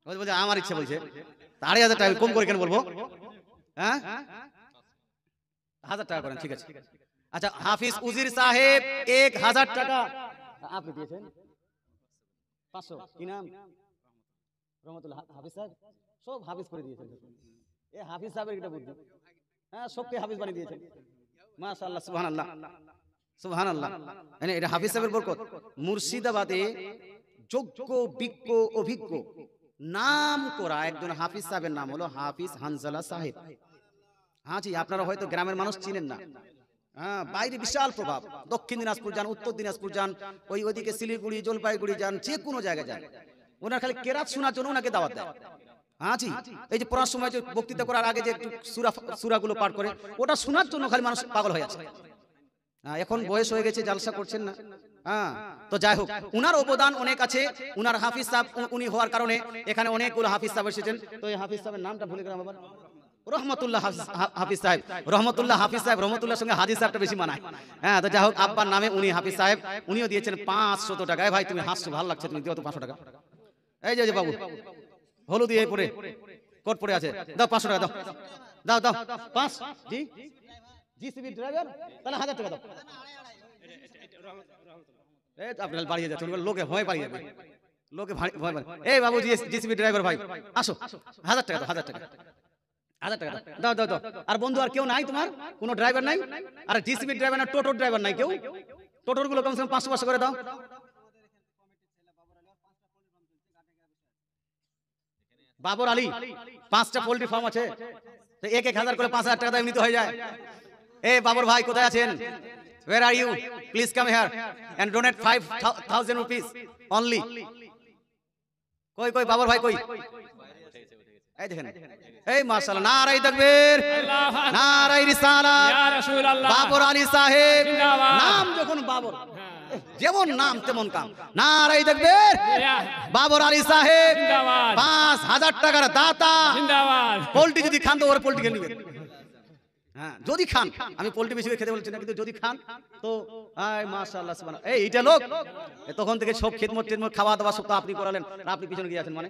বলছে আমার ইচ্ছা বলছে 2,500 টাকা কম করে কেন বলবো? হ্যাঁ 1,000 টাকা করেন, ঠিক আছে। আচ্ছা হাফিজ উজির সাহেব 1,000 টাকা আপনি দিয়েছেন। 500 কি নাম? রহমতুল্লাহ। হাফিজ সাহেব সব হাফিজ করে দিয়েছেন। এই হাফিজ সাহেবের একটা বুদ্ধি, হ্যাঁ সবকে হাফিজ বানিয়ে দিয়েছেন। মাশাআল্লাহ, সুবহানাল্লাহ, সুবহানাল্লাহ। এটা হাফিজ সাহেবের বরকত। মুর্শিদাবাদে যোগ্য, বিজ্ঞ, অভিজ্ঞ নাম করা একজন হাফিজ সাহেবের নাম হলো হাফিজ হানজালা সাহেব। হ্যাঁ জি, আপনারা হয়তো গ্রামের মানুষ চিনেন না। হ্যাঁ, বাইরে বিশাল প্রভাব। দক্ষিণ দিনাজপুর যান, উত্তর দিনাজপুর যান, ওইদিকে শিলিগুড়ি, জলপাইগুড়ি যান, যে কোনো জায়গায় যান, ওনার খালি কেরাত শোনার জন্য ওনাকে দাওয়াত দেয়। হ্যাঁ জি, এই যে পড়ার সময় যে বক্তৃতা করার আগে যে একটু সূরাগুলো পাঠ করে, ওটা শোনার জন্য খালি মানুষ পাগল হয়ে আছে। এখন বয়স হয়ে গেছে, জালসা করছেন না। হ্যাঁ, তো যাই হোক, উনার অবদান অনেক আছে। উনার হাফিজ সাহেব উনি হওয়ার কারণে এখানে অনেকগুলো হাফিজ সাহেব এসেছেন। তো এই হাফিজ সাহেবের নামটা ভুলে গেলাম আবার। রহমতুল্লাহ হাফিজ সাহেব। রহমতুল্লাহ হাফিজ সাহেব, রহমতুল্লাহর সঙ্গে হাজি সাহেবটা বেশি মানায়। হ্যাঁ, তো যাই হোক, আব্বার নামে উনি হাফিজ সাহেব, উনিও দিয়েছেন 500 টাকা। ভাই তুমি হাসছো, ভালো লাগছে, তুমি দিও তো 500 টাকা। এই যে বাবু হলুদ দিয়ে পরে কোট পরে আছে, দাও 500 টাকা, দাও দাও দাও 5। জি জিসিবি ড্রাইভার, তাহলে 1000 টাকা দাও। এই আপনার বাড়িয়ে যাচ্ছে, লোকে ভয় পালিয়ে যাবে, লোকে ভয় পালিয়ে। এই বাবু জিসিবি ড্রাইভার ভাই, আসো, 1000 টাকা দাও, 1000 টাকা, 1000 টাকা দাও দাও দাও। আর বন্ধু আর কেউ নাই তোমার? কোনো ড্রাইভার নাই? আর জিসিবি ড্রাইভার না, টোটোর ড্রাইভার নাই কেউ? টোটোর গুলো কমসে কম 500 করে দাও। বাবর আলী 5টা পোল্ট্রি ফার্ম আছে, তো 1,000 করে 5,000 টাকা এমনিতে হয়ে যায়। এই বাবর ভাই কোথায় আছেন? Where are you? Please come here and donate 5,000 rupees only. কই কই বাবর ভাই কই? এই দেখেন, এই মাশাআল্লাহ, নারায়ে তাকবীর, নারায়ে রিসালাত, ইয়া রাসূলুল্লাহ, বাবর আলী সাহেব। জিন্দাবাদ। নাম যখন বাবর, যেমন নাম তেমন কাম। নারায়ে তাকবীর, বাবর আলী সাহেব জিন্দাবাদ। 5,000 টাকার দাতা। জিন্দাবাদ। পোল্ট্রি যদি খান তো ওর পোল্ট্রি খেয়ে নেবেন। হ্যাঁ, যদি খান, আমি পোল্ট্রি বেশি খেতে বলছি না, কিন্তু যদি খান তো মাশাআল্লাহ সুবহানাল্লাহ। এই এইটা লোক তখন থেকে সব খেদমত টেদমত খাওয়া দাওয়া সব তো আপনি করালেন, আর আপনি পিছনে গিয়ে আছেন মানে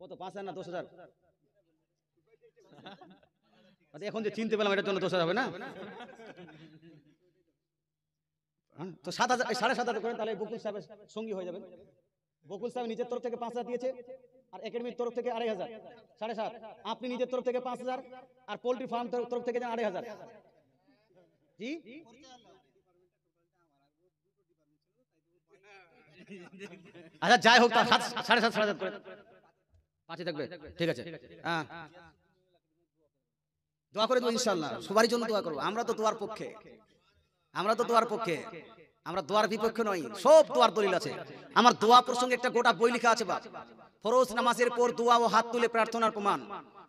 কত 5,000 না 10,000? এখন যে চিনতে পেলাম এটার জন্য 10,000 হবে না? তো 7,000 7,500 করেন, তাহলে বকুল সাহেবের সঙ্গী হয়ে যাবেন। বকুল সাহেব নিজের তরফ থেকে 5,000 দিয়েছে, আর একাডেমির তরফ থেকে 2,500, 7,500। আপনি নিজের তরফ থেকে 5,000, আর পোল্ট্রি ফার্ম তরফ থেকে 2,500। জি, আচ্ছা যাই হোক, 7,500 করে 5 থাকবে, ঠিক আছে। হ্যাঁ, দোয়া করে দেবো ইনশাআল্লাহ, সবারই জন্য দোয়া করবো। আমরা তো দোয়ার পক্ষে, আমরা তো দোয়ার পক্ষে, আমরা দোয়ার বিপক্ষে নই। সব দোয়ার দলিল আছে। আমার দোয়া প্রসঙ্গে একটা গোটা বই লেখা আছে, বাপ, ফরজ নামাজের পর দোয়া ও হাত তুলে প্রার্থনার প্রমাণ।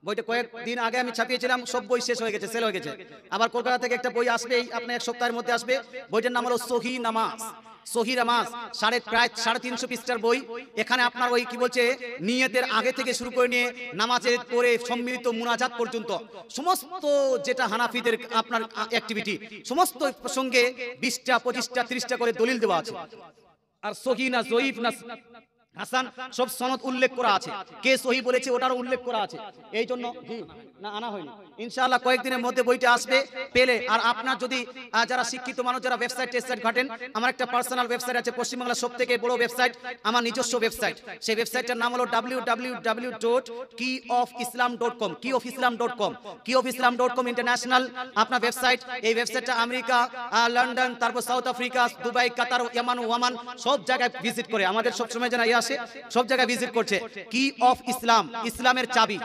বইটা কয়েকদিন আগে আমি ছাপিয়েছিলাম, সব বই শেষ হয়ে গেছে, সেল হয়ে গেছে। আবার কলকাতা থেকে একটা বই আসবে, আপনার 1 সপ্তাহের মধ্যে আসবে। বইটার নাম হলো সহি নামাজ। সহি নামাজ প্রায় 350 পৃষ্ঠার বই। এখানে আপনার ওই কি বলছে, নিয়তের আগে থেকে শুরু করে নিয়ে নামাজের পরে সম্মিলিত মুনাজাত পর্যন্ত সমস্ত যেটা হানাফিদের আপনার অ্যাক্টিভিটি, সমস্ত প্রসঙ্গে 20টা 25টা 30টা করে দলিল দেওয়া আছে। আর সহি না জয়ীফ না হাসান সব সনদ উল্লেখ করা আছে, কে সহি বলেছে ওটারও উল্লেখ করা আছে। এই জন্য জি না আনা হয়নি, ইনশাআল্লাহ কয়েকদিনের মধ্যে বইটা আসবে পেলে। আর আপনার যদি যারা শিক্ষিত মানুষ, যারা ওয়েবসাইট ঘাটেন, আমার একটা পার্সোনাল ওয়েবসাইট আছে, পশ্চিমবাংলার সবথেকে বড় ওয়েবসাইট, আমার নিজস্ব ওয়েবসাইট। সেই ওয়েবসাইটটার নাম হলো www.keyofislam.com, keyofislam.com, keyofislam.com ইন্টারন্যাশনাল আপনার ওয়েবসাইট। এই ওয়েবসাইটটা আমেরিকা, লন্ডন, তারপর সাউথ আফ্রিকা, দুবাই, কাতার, ইয়ামান, ওমান সব জায়গায় ভিজিট করে। আমাদের সবসময় যেন সব জায়গায় ভিজিট করছে। কি অফ ইসলাম, ইসলামের চাবি,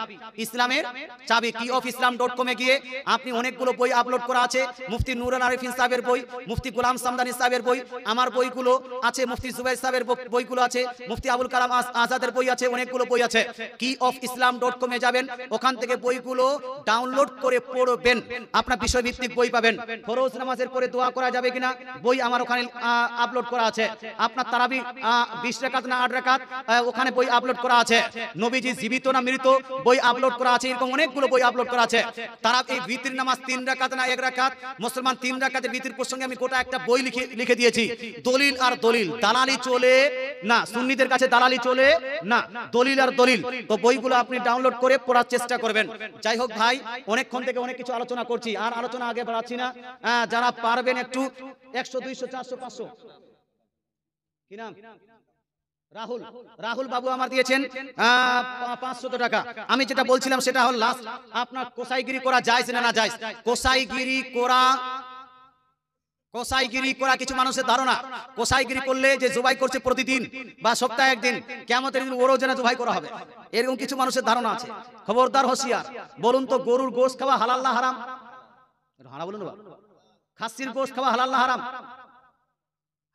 ইসলামের চাবি। কি অফ islam.com এ গিয়ে আপনি অনেকগুলো বই আপলোড করা আছে। মুফতি নুরুল আরিফিন সাহেবের বই, মুফতি গোলাম সামদানি সাহেবের বই, আমার বইগুলো আছে, মুফতি জুবাইর সাহেবের বইগুলো আছে, মুফতি আবুল কালাম আজাদের বই আছে, অনেকগুলো বই আছে। কি অফ islam.com এ যাবেন, ওখান থেকে বইগুলো ডাউনলোড করে পড়বেন, আপনার বিষয়ভিত্তিক বই পাবেন। ফরজ নামাজের পরে দোয়া করা যাবে কিনা, বই আমার ওখানে আপলোড করা আছে। আপনার তারাবি 20 রাকাত না 8 রাকাত, ওখানে বই আপলোড করা আছে। নবীজি জীবিত না মৃত, বই আপলোড করা আছে। এরকম অনেকগুলো বই আপলোড করা আছে। তারা এই ভিতর নামাজ 3 রাকাত না 1 রাকাত, মুসলমান 3 রাকাতের ভিতর প্রসঙ্গে আমি গোটা একটা বই লিখে দিয়েছি। দলিল আর দলিল, দালালি চলে না, সুন্নিদের কাছে দালালি চলে না, দলিল আর দলিল। তো বইগুলো আপনি ডাউনলোড করে পড়ার চেষ্টা করবেন। যাই হোক ভাই, অনেকক্ষণ থেকে অনেক কিছু আলোচনা করছি, আর আলোচনা আগে বাড়াচ্ছি না। যারা পারবেন একটু 100 200 400 500, কি নাম, রাহুল বাবু আমার দিয়েছেন 500 টাকা। আমি যেটা বলছিলাম সেটা হল লাস্ট, আপনার কোসাইগিরি করা যায় না না যায়? কোসাইগিরি করা কোসাইগিরি করা কিছু মানুষের ধারণা, কোসাইগিরি করলে যে জবাই করছে প্রতিদিন বা সপ্তাহে একদিন, কিয়ামতের দিন ওরও যেন জবাই করা হবে, এরকম কিছু মানুষের ধারণা আছে। খবরদার, হোশিয়ার। বলুন তো, গরুর গোশত খাওয়া হালাল না হারাম? হারাম বলুন না। খাসির গোশত খাওয়া হালাল না হারাম?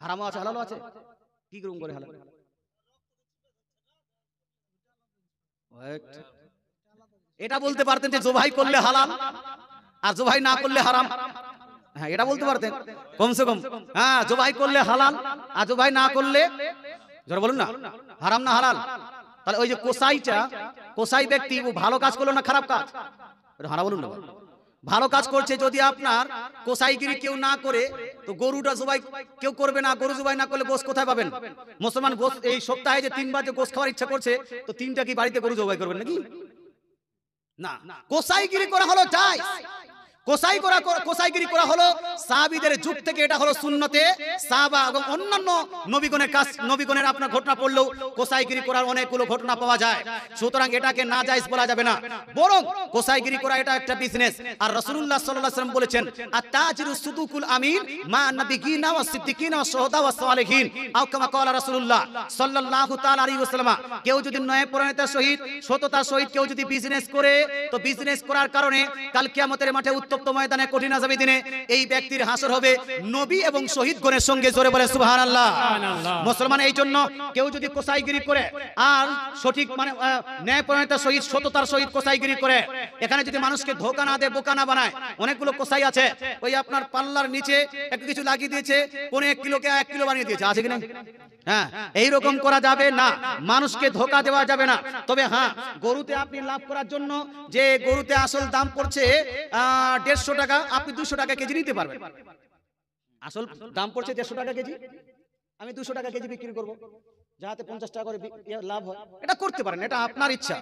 হারামও আছে, হালালও আছে। কি করুন করে হালাল? এটা বলতে পারতেন যে জবাই করলে হালাল আর জবাই না করলে হারাম। হ্যাঁ, এটা বলতে পারতেন কমসে কম। হ্যাঁ, জবাই করলে হালাল আর জবাই না করলে, যারা বলুন না, হারাম না হালাল। তাহলে ওই যে কোসাই ব্যক্তি, ও ভালো কাজ করলো না খারাপ কাজ? হারাম বলুন না। ভালো কাজ করছে। যদি আপনার কোসাইগিরি কেউ না করে, তো গরুটা জবাই কেউ করবে না। গরু জবাই না করলে গোশ কোথায় পাবেন? মুসলমান গোশ এই সপ্তাহে যে 3 বার যে গোশ খাওয়ার ইচ্ছা করছে, তো 3টা কি বাড়িতে গরু জবাই করবেন নাকি? না, কোসাইগিরি করা হলো জায়েজ। কোসাইগিরি করা হলো সাহাবীদের যুগ থেকে, এটা হলো সুন্নতে সাহাবা এবং অন্যান্য নবীগণের কাজ, নবীগণের আপনার ঘটনা পড়লেও কোসাইগিরি করার অনেকগুলো ঘটনা পাওয়া যায়। সুতরাং এটাকে নাজায়েজ বলা যাবে না, বরং কোসাইগিরি করা এটা একটা বিজনেস। আর রাসূলুল্লাহ সাল্লাল্লাহু আলাইহি ওয়াসাল্লাম বলেছেন, আত-তাজিরু সুদুকুল আমিন মা নাবিয়িনা ওয়াস সিদ্দিকিনা ওয়াস শুহাদা ওয়াস সালিহিন, আও কামা ক্বালা রাসূলুল্লাহ সাল্লাল্লাহু তাআলা আলাইহি ওয়াসাল্লাম। কেউ যদি ন্যায়পরায়ণতার সহিত, সততার সহিত কেউ যদি বিজনেস করে, তো বিজনেস করার কারণে কাল কিয়ামতের মাঠে উত্তপ্ত ময়দানে, কঠিন আযাবের দিনে এই ব্যক্তির হাসর হবে নবী এবং শহীদগণের সঙ্গে। জোরে বলে সুবহানাল্লাহ। মুসলমান, এই জন্য কেউ যদি কোসাইগিরি করে আর সঠিক মানে ন্যায়পরায়ণতার সহিত, সততার সহিত কোসাইগিরি করে, এখানে যদি মানুষকে ধোঁকা না দেয়, বোকা না বানায়। অনেকগুলো কোসাই আছে, ওই আপনার পাল্লার নিচে একটু কিছু লাগিয়ে দিয়েছে, 1 কিলোকে 1 কিলো বানিয়ে দিয়েছে, আছে কিনা? হ্যাঁ, এইরকম করা যাবে না, মানুষকে ধোঁকা দেওয়া যাবে না। তবে হ্যাঁ, গরুতে আপনি লাভ করার জন্য যে গরুতে আসল দাম পড়ছে 150 টাকা, আপনি 200 টাকা কেজি নিতে পারবেন। আসল দাম পড়ছে 150 টাকা কেজি, আমি 200 টাকা কেজি বিক্রি করব, যাতে 50 টাকা করে লাভ হয়। এটা করতে পারেন, এটা আপনার ইচ্ছা,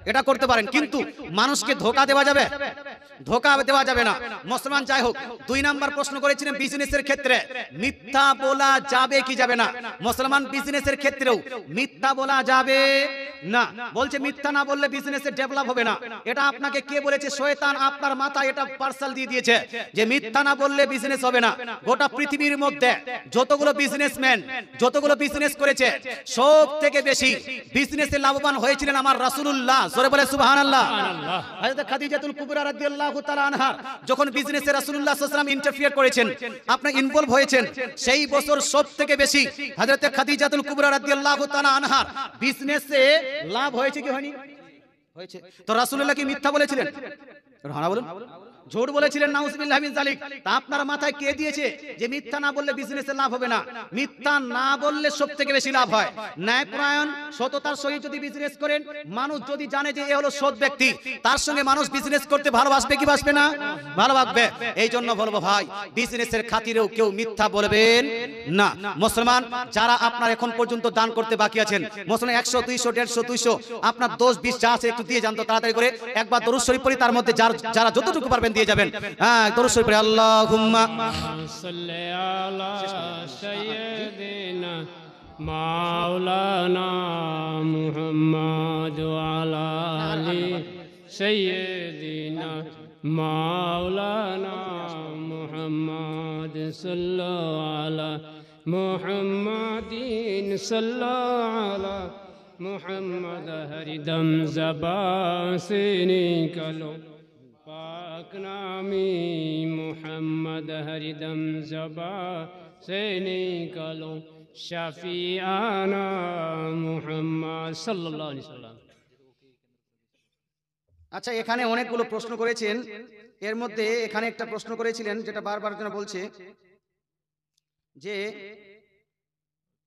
এটা করতে পারেন। কিন্তু মানুষকে ধোঁকা দেওয়া যাবে, ধোঁকা দেওয়া যাবে না। মুসলমান, যাই হোক, 2 নাম্বার প্রশ্ন করেছিলেন বিজনেসের ক্ষেত্রে মিথ্যা বলা যাবে কি যাবে না? মুসলমান, বিজনেসের ক্ষেত্রেও মিথ্যা বলা যাবে না। বলছে মিথ্যা না বললে বিজনেসে ডেভেলপ হবে না। এটা আপনাকে কে বলেছে? শয়তান আপনার মাথায় এটা পার্সেল দিয়ে দিয়েছে যে মিথ্যা না বললে বিজনেস হবে না। গোটা পৃথিবীর মধ্যে যতগুলো বিজনেসম্যান, যতগুলো বিজনেস করেছে, সব থেকে বেশি বিজনেসে লাভবান হয়েছিলেন আমার রাসূলুল্লাহ। জোরে বলে সুবহানাল্লাহ। হযরত খাদিজাতুল কুবরা রাদিয়াল্লাহু তাআলা আনহা যখন বিজনেসে রাসূলুল্লাহ সাল্লাল্লাহু আলাইহি ওয়াসাল্লাম ইন্টারফিয়ার করেছেন, আপনি ইনভলভ হয়েছেন, সেই বছর সব থেকে বেশি হযরত খাদিজাতুল কুবরা রাদিয়াল্লাহু তাআলা আনহা বিজনেসে লাভ হয়েছে কি হয়নি? হয়েছে। তো রাসূলুল্লাহ কি মিথ্যা বলেছিলেন? হ্যাঁ বলুন। ঝুট বলেছিলেন? নাউযুবিল্লাহি মিন যালিক। তা আপনার মাথায় কে দিয়েছে যে মিথ্যা না বললে বিজনেসে লাভ হবে না? মিথ্যা না বললে সবথেকে বেশি লাভ হয়। ন্যায়পরায়ণ, সততার সহিত যদি বিজনেস করেন, মানুষ যদি জানে যে এ হলো সৎ ব্যক্তি, তার সঙ্গে মানুষ বিজনেস করতে ভালোবাসবে কি বাসবে না? ভালোবাসবে। এই জন্য বলবো ভাই, বিজনেসের খাতিরেও কেউ মিথ্যা বলবেন না। মুসলমান, যারা আপনার এখন পর্যন্ত দান করতে বাকি আছেন, মুসলমান 100, 200, 150, 200 আপনার 10, 20 যা আছে একটু দিয়ে যান তো তাড়াতাড়ি করে। একবার দরুদ শরীফ পড়ি, তার মধ্যে যারা যতটুকু পারবেন দিয়ে যাবেন। হ্যাঁ, দরুদ শরীফ পড়ি। আল্লাহুম্মা সাল্লি আলা সাইয়্যিদিনা মাওলানা মুহাম্মদ ওয়া আলা আলি সাইয়্যিদিনা মাওলানা মুহাম্মদ সাল্লাল্লাহু আলা মুহাম্মাদিন সাল্লাল্লাহু আলা মুহাম্মদ হরিদম ज़बान से निकलो पाक नामी मुहम्मद हरिदम ज़बान से निकलो शफीआना मुहम्मद सल्लल्लाहु अलैहि वसल्लम। আচ্ছা, এখানে অনেকগুলো প্রশ্ন করেছেন, এর মধ্যে এখানে একটা প্রশ্ন করেছিলেন যেটা বারবার যেন বলছে যে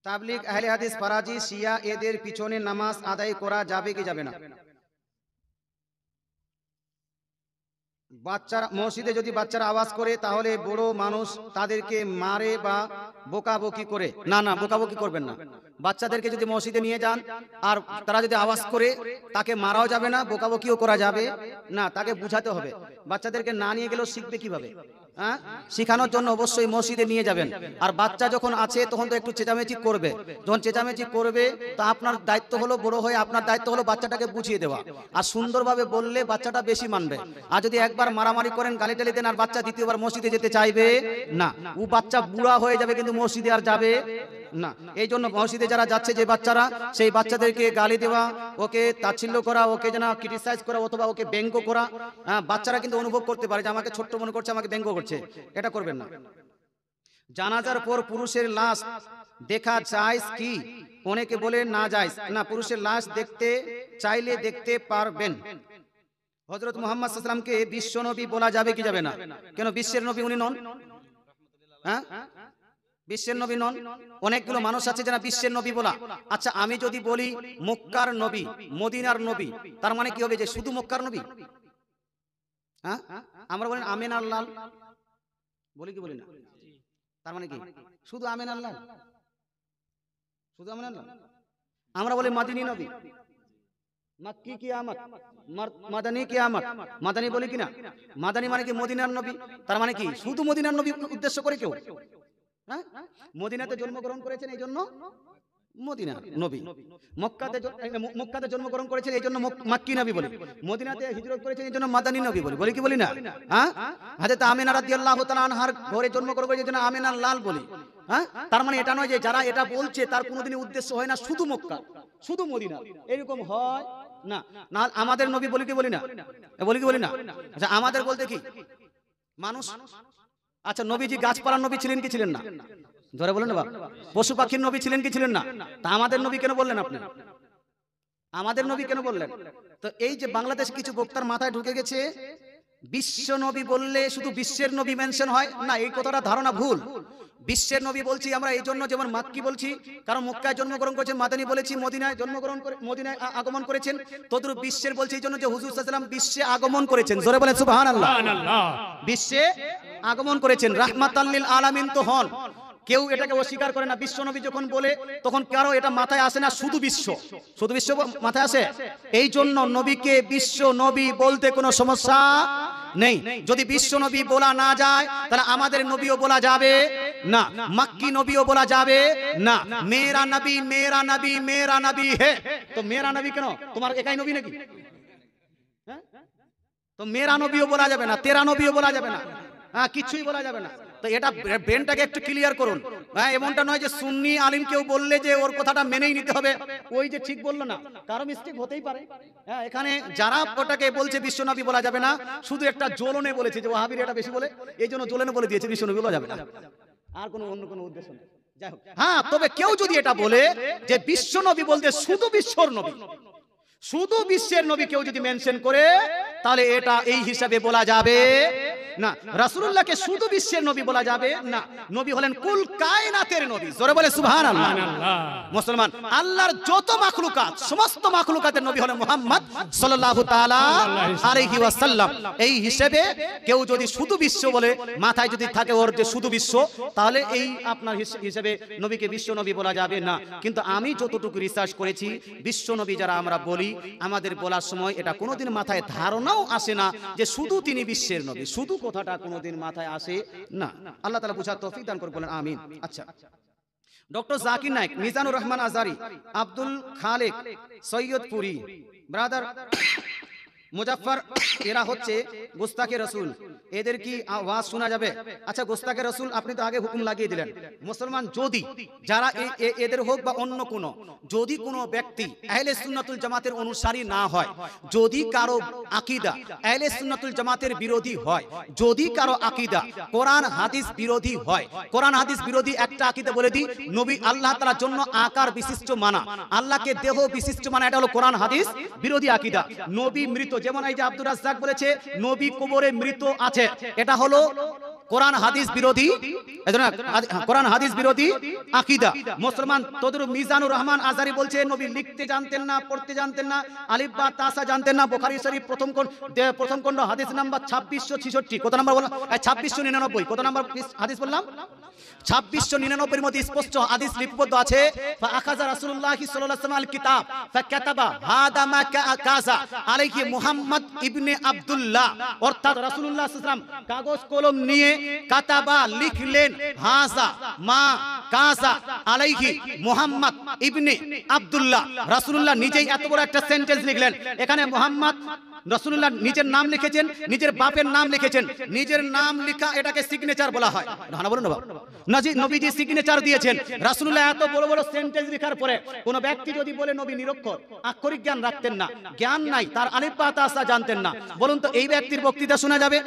তাবলিগ, আহলে হাদিস, ফারাজি, শিয়া এদের পিছনে নামাজ আদায় করা যাবে কি যাবে না? বাচ্চারা মসজিদে যদি বাচ্চারা আওয়াজ করে, তাহলে বড় মানুষ তাদেরকে মারে বা বকাবকি করে? না না, বকাবকি করবেন না। বাচ্চাদেরকে যদি মসজিদে নিয়ে যান আর তারা যদি আওয়াজ করে, তাকে মারাও যাবে না, বকাবকিও করা যাবে না, তাকে বুঝাতে হবে। বাচ্চাদেরকে না নিয়ে গেলেও শিখবে কিভাবে? হ্যাঁ, শেখানোর জন্য অবশ্যই মসজিদে নিয়ে যাবেন। আর বাচ্চা যখন আছে তখন তো একটু চেঁচামেচি করবে, যখন চেঁচামেচি করবে তো আপনার দায়িত্ব হলো, বড় হয়ে আপনার দায়িত্ব হলো বাচ্চাটাকে বুঝিয়ে দেওয়া। আর সুন্দরভাবে বললে বাচ্চাটা বেশি মানবে। আর যদি একবার মারামারি করেন, গালি টালি দেন, আর বাচ্চা দ্বিতীয়বার মসজিদে যেতে চাইবে না, ও বাচ্চা বুড়া হয়ে যাবে কিন্তু মসজিদে আর যাবে না। এই জন্য মসজিদে যারা যাচ্ছে যে বাচ্চারা, সেই বাচ্চাদেরকে গালি দেওয়া, ওকে তাচ্ছিল্য করা, ওকে যেন ক্রিটিসাইজ করা অথবা ওকে ব্যঙ্গ করা, হ্যাঁ, বাচ্চারা কিন্তু অনুভব করতে পারে যে আমাকে ছোট্ট মনে করছে, আমাকে ব্যঙ্গ করছে, এটা করবেন না। জানাজার পর পুরুষের লাশ দেখা জায়েজ কি? অনেকে বলে না জায়েজ না, পুরুষের লাশ দেখতে চাইলে দেখতে পারবেন। হযরত মুহাম্মদ সাল্লাল্লাহু আলাইহি ওয়াসাল্লামকে বিশ্ব নবী বলা যাবে কি যাবে না? কেন বিশ্বের নবী উনি নন? হ্যাঁ, বিশ্বের নবী নন। অনেকগুলো মানুষ আছে যারা বিশ্বের নবী বলা। আচ্ছা, আমি যদি বলি মক্কার নবী, মদিনার নবী, তার মানে কি হবে যে শুধু মক্কার নবী? হ্যাঁ, আমরা বলেন আমিনার লাল, বলি কি বলি না? তার মানে কি শুধু আমিনার লাল? শুধু আমিনার লাল? আমরা বলি মাদিনী নবী, মক্কি কিয়ামত, মাদানী কিয়ামত, মাদানী বলি কিনা? মাদানী মানে কি মদিনার নবী। তার মানে কি শুধু মদিনার নবী উদ্দেশ্য করে কেউ? হ্যাঁ, মদিনাতে জন্মগ্রহণ করেছেন এই জন্য মদিনার নবী, মক্কাতে জন্মগ্রহণ করেছেন এই জন্য মক্কি নবী বলি, মদিনাতে হিজরত করেছেন এই জন্য মাদানী নবী বলি, বলি কি বলি না? হ্যাঁ, হযরত আমিনা রাদিয়াল্লাহু তাআলা আনহার ঘরে জন্মগ্রহণ করেছেন এই জন্য আমিনার লাল বলি। হ্যাঁ, তার মানে এটা নয় যে যারা এটা বলছে তার কোনোদিনই উদ্দেশ্য হয় না শুধু মক্কা, শুধু মদিনা, এরকম হয় না। না, আমাদের নবী বলি কি বলি না? বলি কি বলি না? আচ্ছা, আমাদের বলতে কি মানুষ? আচ্ছা, নবীজি গাছপালার নবী ছিলেন কি ছিলেন না? ধরে বলেন না বাবা। পশু পাখির নবী ছিলেন কি ছিলেন না? তা আমাদের নবী কেন বললেন আপনি? আমাদের নবী কেন বললেন? তো এই যে বাংলাদেশে কিছু বক্তার মাথায় ঢুকে গেছে বিশ্ব নবী বললে শুধু বিশ্বের নবী মেনশন হয় না, এই কথাটা ধারণা ভুল। বিশ্বের নবী বলছি আমরা এই জন্য, যেমন মাক্কি বলছি কারণ মক্কায় জন্মগ্রহণ করেছেন, মাদানী বলেছি মদিনায় জন্মগ্রহণ করে মদিনায় আগমন করেছেন, তদ্রূপ বিশ্বের বলছি এই জন্য যে হুজুর সাল্লাল্লাহু আলাইহি ওয়াসাল্লাম বিশ্বে আগমন করেছেন। জোরে বলেন সুবহানাল্লাহ। বিশ্বে আগমন করেছেন, রাহমাতাল লিল আলামিন তো হন। কেউ এটাকে অস্বীকার করে না। বিশ্ব নবী যখন বলে তখন কারো এটা মাথায় আসে না শুধু বিশ্ব, শুধু বিশ্ব মাথায় আসে। এই জন্য নবীকে বিশ্ব নবী বলতে কোনো সমস্যা নেই। যদি বিশ্ব নবী বলা না যায় তাহলে আমাদের নবীও বলা যাবে না, মক্কি নবীও বলা যাবে না। মেরা নবী মেরা নবী মেরা নবী হে, তো মেরা নবী কেন? তোমার একাই নবী নাকি? হ্যাঁ, তো মেরা নবীও বলা যাবে না, তেরা নবীও বলা যাবে না, হ্যাঁ, কিছুই বলা যাবে না। তো এটা ব্রেনটাকে একটু ক্লিয়ার করুন। হ্যাঁ, এমনটা নয় যে সুন্নি আলিম কেউ বললে যে ওর কথাটা মেনেই নিতে হবে, ওই যে ঠিক বললো না, কারো মিস্টেক হতেই পারে। হ্যাঁ, এখানে যারা ওটাকে বলছে বিশ্বনবী বলা যাবে না, শুধু একটা জ্বলনে বলেছে যে ওয়াহাবিরা এটা বেশি বলে, এই জন্য জ্বলনে বলে দিয়েছে বিশ্বনবী বলা যাবে না, আর কোনো অন্য কোনো উদ্দেশ্য নেই। যাই হোক, হ্যাঁ, তবে কেউ যদি এটা বলে যে বিশ্বনবী বলতে শুধু বিশ্বর নবী, শুধু বিশ্বের নবী কেউ যদি মেনশন করে তাহলে এটা এই হিসাবে বলা যাবে না। রাসূলুল্লাহকে শুধু বিশ্বের নবী বলা যাবে না, নবী হলেন কুল কায়নাতের নবী। জোরে বলে সুবহানাল্লাহ। মুসলমান, আল্লাহর যত মাখলুকাত, সমস্ত মাখলুকাতের নবী হলেন মুহাম্মদ সাল্লাল্লাহু তাআলা আলাইহি ওয়াসাল্লাম। এই হিসেবে কেউ যদি শুধু বিশ্ব বলে, মাথায় যদি থাকে ওর যে শুধু বিশ্ব, তাহলে এই আপনার হিসেবে নবীকে বিশ্ব নবী বলা যাবে না। কিন্তু আমি যতটুকু রিসার্চ করেছি, বিশ্ব নবী যারা আমরা বলি, আমাদের বলার সময় এটা কোনোদিন মাথায় ধারণাও আসে না যে শুধু তিনি বিশ্বের নবী, শুধু কথাটা কোনোদিন মাথায় আসে না। আল্লাহ তাআলা বুঝার তৌফিক দান করুন, বলেন আমিন। আচ্ছা, ডক্টর জাকির নায়েক, মিজানুর রহমান আজারি, আব্দুল খালেক, সৈয়দপুরি ব্রাদার মুজাফফর, এরা হচ্ছে গোস্তাকে রসুল, এদের কি আওয়াজ শোনা যাবে? আচ্ছা, গোস্তাকে রসুল আপনি তো আগে হুকুম লাগিয়ে দিলেন। মুসলমান যদি যারা এদের হোক বা অন্য কোন, যদি কোনো ব্যক্তি আহলে সুন্নাতুল জামাতের অনুসারী না হয়, যদি কারো আকীদা আহলে সুন্নাতুল জামাতের বিরোধী হয়, যদি কারো আকীদা কোরআন হাদিস বিরোধী হয়, কোরআন হাদিস বিরোধী একটা আকীদা বলে দিই, নবী আল্লাহ তাআলার জন্য আকার বিশিষ্ট মানা, আল্লাহকে দেহ বিশিষ্ট মানা, এটা হলো কোরআন হাদিস বিরোধী আকীদা। নবী মৃত, যেমন এই যে আব্দুর রাজ্জাক বলেছে নবী কবরে মৃত আছে, এটা হলো কোরআন হাদিস বিরোধী, কোরআন হাদিস বিরোধী আকীদা। মুসলমান তদরু মিজানুর রহমান আজারি বলছে নবী লিখতে জানতেন না, পড়তে জানতেন না, আলিফ বা তাসা জানতেন না। বুখারী শরীফ প্রথম খণ্ড হাদিস নাম্বার 2666, কত নাম্বার বললাম? 2699। কত নাম্বার হাদিস বললাম? 2699 মধ্যে স্পষ্ট হাদিস লিপিবদ্ধ আছে, ফাআখাযা রাসূলুল্লাহ সাল্লাল্লাহু আলাইহি ওয়াসাল্লাম আল কিতাব ফাকাতাবা হাদা মা কাযা আলাইহি মুহাম্মদ ইবনে আব্দুল্লাহ, অর্থাৎ রাসূলুল্লাহ সাল্লাল্লাহু আলাইহি ওয়াসাল্লাম কাগজ কলম নিয়ে কাতাবা লিখলেন হাজা মা কাজা আলাইহি মুহাম্মদ ইবনে আব্দুল্লাহ। রাসূলুল্লাহ নিজেই এত বড় একটা সেন্টেন্স লিখলেন। এখানে মুহাম্মদ রাসূলুল্লাহ নিজের নাম লিখেছেন, নিজের বাপের নাম লিখেছেন। নিজের নাম লেখা এটাকে সিগনেচার বলা হয়। না বলুন না, নবীজি সিগনেচার দিয়েছেন। রাসূলুল্লাহ এত বড় বড় সেন্টেন্স লেখার পরে কোন ব্যক্তি যদি বলে নবী নিরক্ষর, আক্ষরিক জ্ঞান রাখতেন না, জ্ঞান নাই, তার আলিফ বা তা সা জানতেন না, বলুন তো এই ব্যক্তির বক্তৃতা শোনা যাবে?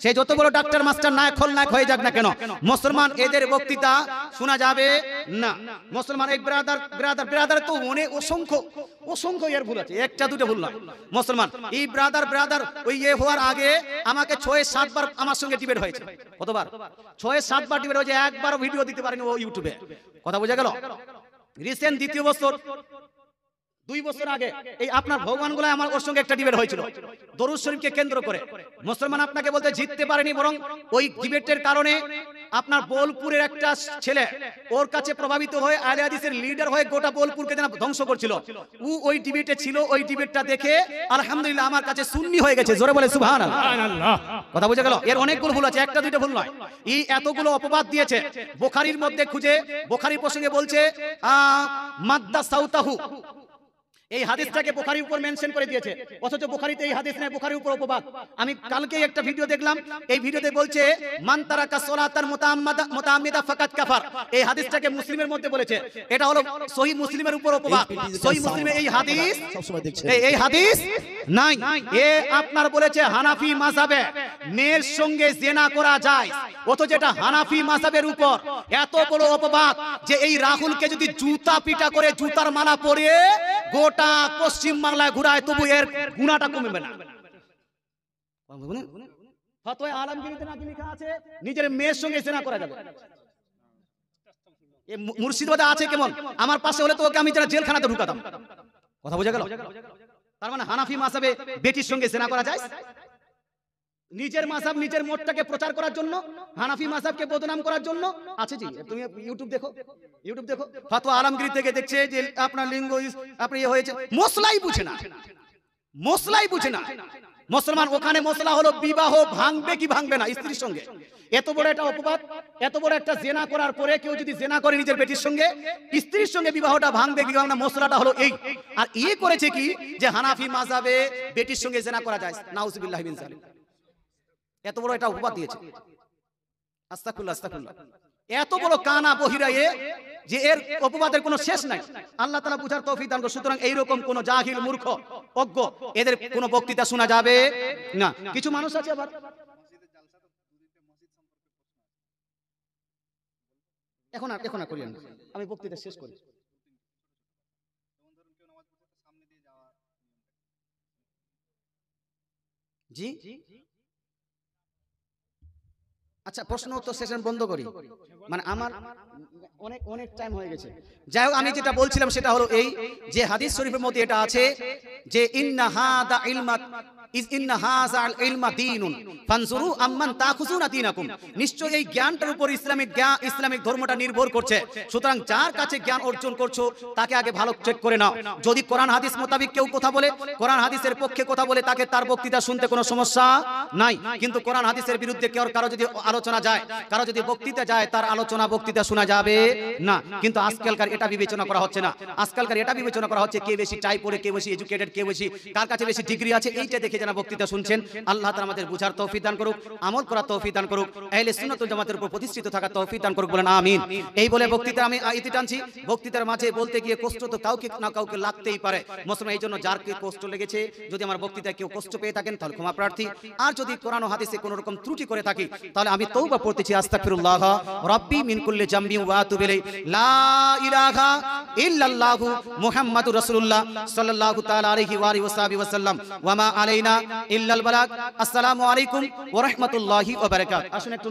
সে যত বড় ডাক্তার মাস্টার নায়ক খলনায়ক হয়ে যাক না কেন, মুসলমান এদের বক্তৃতা শোনা যাবে না। মুসলমান এক ব্রাদার তো অনেক অসংখ্য এর ভুল আছে, একটা দুটো ভুল না। মুসলমান এই ব্রাদার ওই হওয়ার আগে আমাকে 6-7 বার আমার সঙ্গে ডিবেট হয়েছে। কতবার? 6-7 বার ডিবেট হয়েছে, একবারও ভিডিও দিতে পারিনি ও ইউটিউবে। কথা বোঝা গেল? রিসেন্ট 2য় বছর 2 বছর আগে এই আপনার ভগবানগুলো আমার ওর সঙ্গে একটা ডিবেট হয়েছিল দরুদ শরীফকে কেন্দ্র করে। মুসলমান আপনাকে বলতে জিততে পারেনি, বরং ওই ডিবেটের কারণে আপনার বোলপুরের একটা ছেলে ওর কাছে প্রভাবিত হয়ে আহলে হাদিসের লিডার হয়ে গোটা বোলপুরকে যেন ধ্বংস করছিল। ওই ডিবেটে ছিল, ওই ডিবেটটা দেখে আলহামদুলিল্লাহ আমার কাছে সুন্নি হয়ে গেছে। জোরে বলে সুবহানাল্লাহ। কথা বোঝা গেল? এর অনেকগুলো ভুল আছে, একটা দুইটা ভুল নয়। এই এতগুলো অপবাদ দিয়েছে। বুখারীর মধ্যে খুঁজে বুখারী প্রসঙ্গে বলছে মাদ্দা সাউতাহু, এই হাদিসটাকে বুখারীর উপর মেনশন করে দিয়েছে, অথচ বুখারীতে এই হাদিস নাই, বুখারীর উপর অপবাদ। আমি কালকে একটা ভিডিও দেখলাম, এই ভিডিওতে বলছে মান তারাকা সালাতান মুতাআম্মিদা ফাকাত কাফার। এই হাদিসটাকে মুসলিমের মধ্যে বলেছে, এটা হলো সহিহ মুসলিমের উপর অপবাদ। সহিহ মুসলিমে এই হাদিস এই হাদিস নাই। এ আপনার বলেছে হানাফি মাযহাবে মেয়ের সঙ্গে জিনা করা যায়, অথচ এটা হানাফি মাযহাবের উপর এত বড় অপবাদ যে এই রাহুলকে যদি জুতা পিটা করে জুতার মালা পরিয়ে গোটা পশ্চিম বাংলায় ঘুরায়, তবু এর গুনাহটা কমবে না। ফতোয়া আলমগীরিতে নাকি লেখা আছে নিজের মেয়ের সঙ্গে জিনা করা যাবে। এই মুর্শিদাবাদে আছে কেমন? আমার পাশে হলে তো ওকে আমি জেলখানাতে ঢুকাতাম। কথা বোঝা গেল? তার মানে হানাফি মাযহাবে বেটির সঙ্গে জিনা করা যায়। নিজের মাযহাব নিজের মতটাকে প্রচার করার জন্য, হানাফি মাযহাবকে বদনাম করার জন্য আছে। জি তুমি ইউটিউব দেখো ফতোয়া আলমগীর থেকে দেখছে যে আপনার লিঙ্গ আপনি হয়েছে, মশলাই বুঝে না। মুসলমান ওখানে মশলা হলো বিবাহ ভাঙবে কি ভাঙবে না স্ত্রীর সঙ্গে। এত বড় একটা অপবাদ, এত বড় একটা জিনা করার পরে কেউ যদি জিনা করে নিজের বেটির সঙ্গে, স্ত্রীর সঙ্গে বিবাহটা ভাঙবে কি ভাঙবে না, মশলাটা হলো এই। আর করেছে কি যে হানাফি মাযহাবে বেটির সঙ্গে জিনা করা যায়। নাউজুবিল্লাহি মিন যালিক। এত বড় একটা অপবাদ দিয়েছে। আস্তাগফিরুল্লাহ। এত বড় কানা বহিরা যে এর অপবাদের কোনো শেষ নাই। আল্লাহ তাআলা বুঝার তৌফিক দান করুন। সুতরাং এইরকম কোন জাহিল মূর্খ অজ্ঞ এদের কোনো বক্তৃতা শোনা যাবে না। কিছু মানুষ আছে আবার এখন আর করিয়েন না, আমি বক্তৃতা শেষ করি। জি আচ্ছা, প্রশ্ন উত্তর সেশন বন্ধ করি, মানে আমার অনেক টাইম হয়ে গেছে। যাই হোক, আমি যেটা বলছিলাম সেটা হলো এই যে হাদিস শরীফের মধ্যে এটা আছে যে ইন্না হাদা ইলমা দীনুন ফানজুরু আম্মান তাখুযুনা দীনাকুম। নিশ্চয়ই এই জ্ঞানটার উপর ইসলামিক ধর্মটা নির্ভর করছে। সুতরাং যার কাছে জ্ঞান অর্জন করছো তাকে আগে ভালো চেক করে নাও। যদি কোরআন হাদিস মোতাবেক কেউ কথা বলে, কোরআন হাদিসের পক্ষে কথা বলে, তাকে তার বক্তৃতা শুনতে কোনো সমস্যা নাই। কিন্তু কোরআন হাদিসের বিরুদ্ধে কারো যদি আলোচনা যায়, কারো যদি বক্তৃতা যায়, তার আলোচনা বক্তৃতা শোনা যাবে না। কিন্তু আজকালকার এটা বিবেচনা করা হচ্ছে না। আজকালকার এটা বিবেচনা করা হচ্ছে কে বেশি টাই পড়ে, কে বেশি এডুকেটেড, কে বেশি কার কাছে বেশি ডিগ্রি আছে, এইটা দেখে যারা বক্তৃতা শুনছেন। আল্লাহ তাআলা আমাদের বুঝার তৌফিক দান করুক, আমল করার তৌফিক দান করুক, আহলে সুন্নাত ওয়াল জামাতের উপর প্রতিষ্ঠিত থাকার তৌফিক দান করুক, বলেন আমিন। এই বলে বক্তৃতা আমি ইতি টানছি। বক্তৃতার মাঝে বলতে গিয়ে কষ্ট তো কাউকে না কাউকে লাগতেই পারে। মুসলমান এই জন্য যার কে কষ্ট লেগেছে, যদি আমার বক্তৃতায় কেউ কষ্ট পেয়ে থাকেন তাহলে ক্ষমা প্রার্থী। আর যদি কোরআন ও হাদিসে কোনো রকম ত্রুটি করে থাকি তাহলে আমি তওবা পড়তেছি, আস্তাগফিরুল্লাহ রাব্বি মিন কুল্লি জামবি ওয়া আতুবু ইলাইহি, লা ইলাহা ইল্লাল্লাহু মুহাম্মাদুর রাসূলুল্লাহ সাল্লাল্লাহু তাআলা আলাইহি ওয়া আলিহি ওয়াসাল্লাম ওয়া মা আলাইনা ইল্লাল বালাগ। আসসালামু আলাইকুম ওয়া রাহমাতুল্লাহি ওয়া বারাকাতুহু। আসুন একটু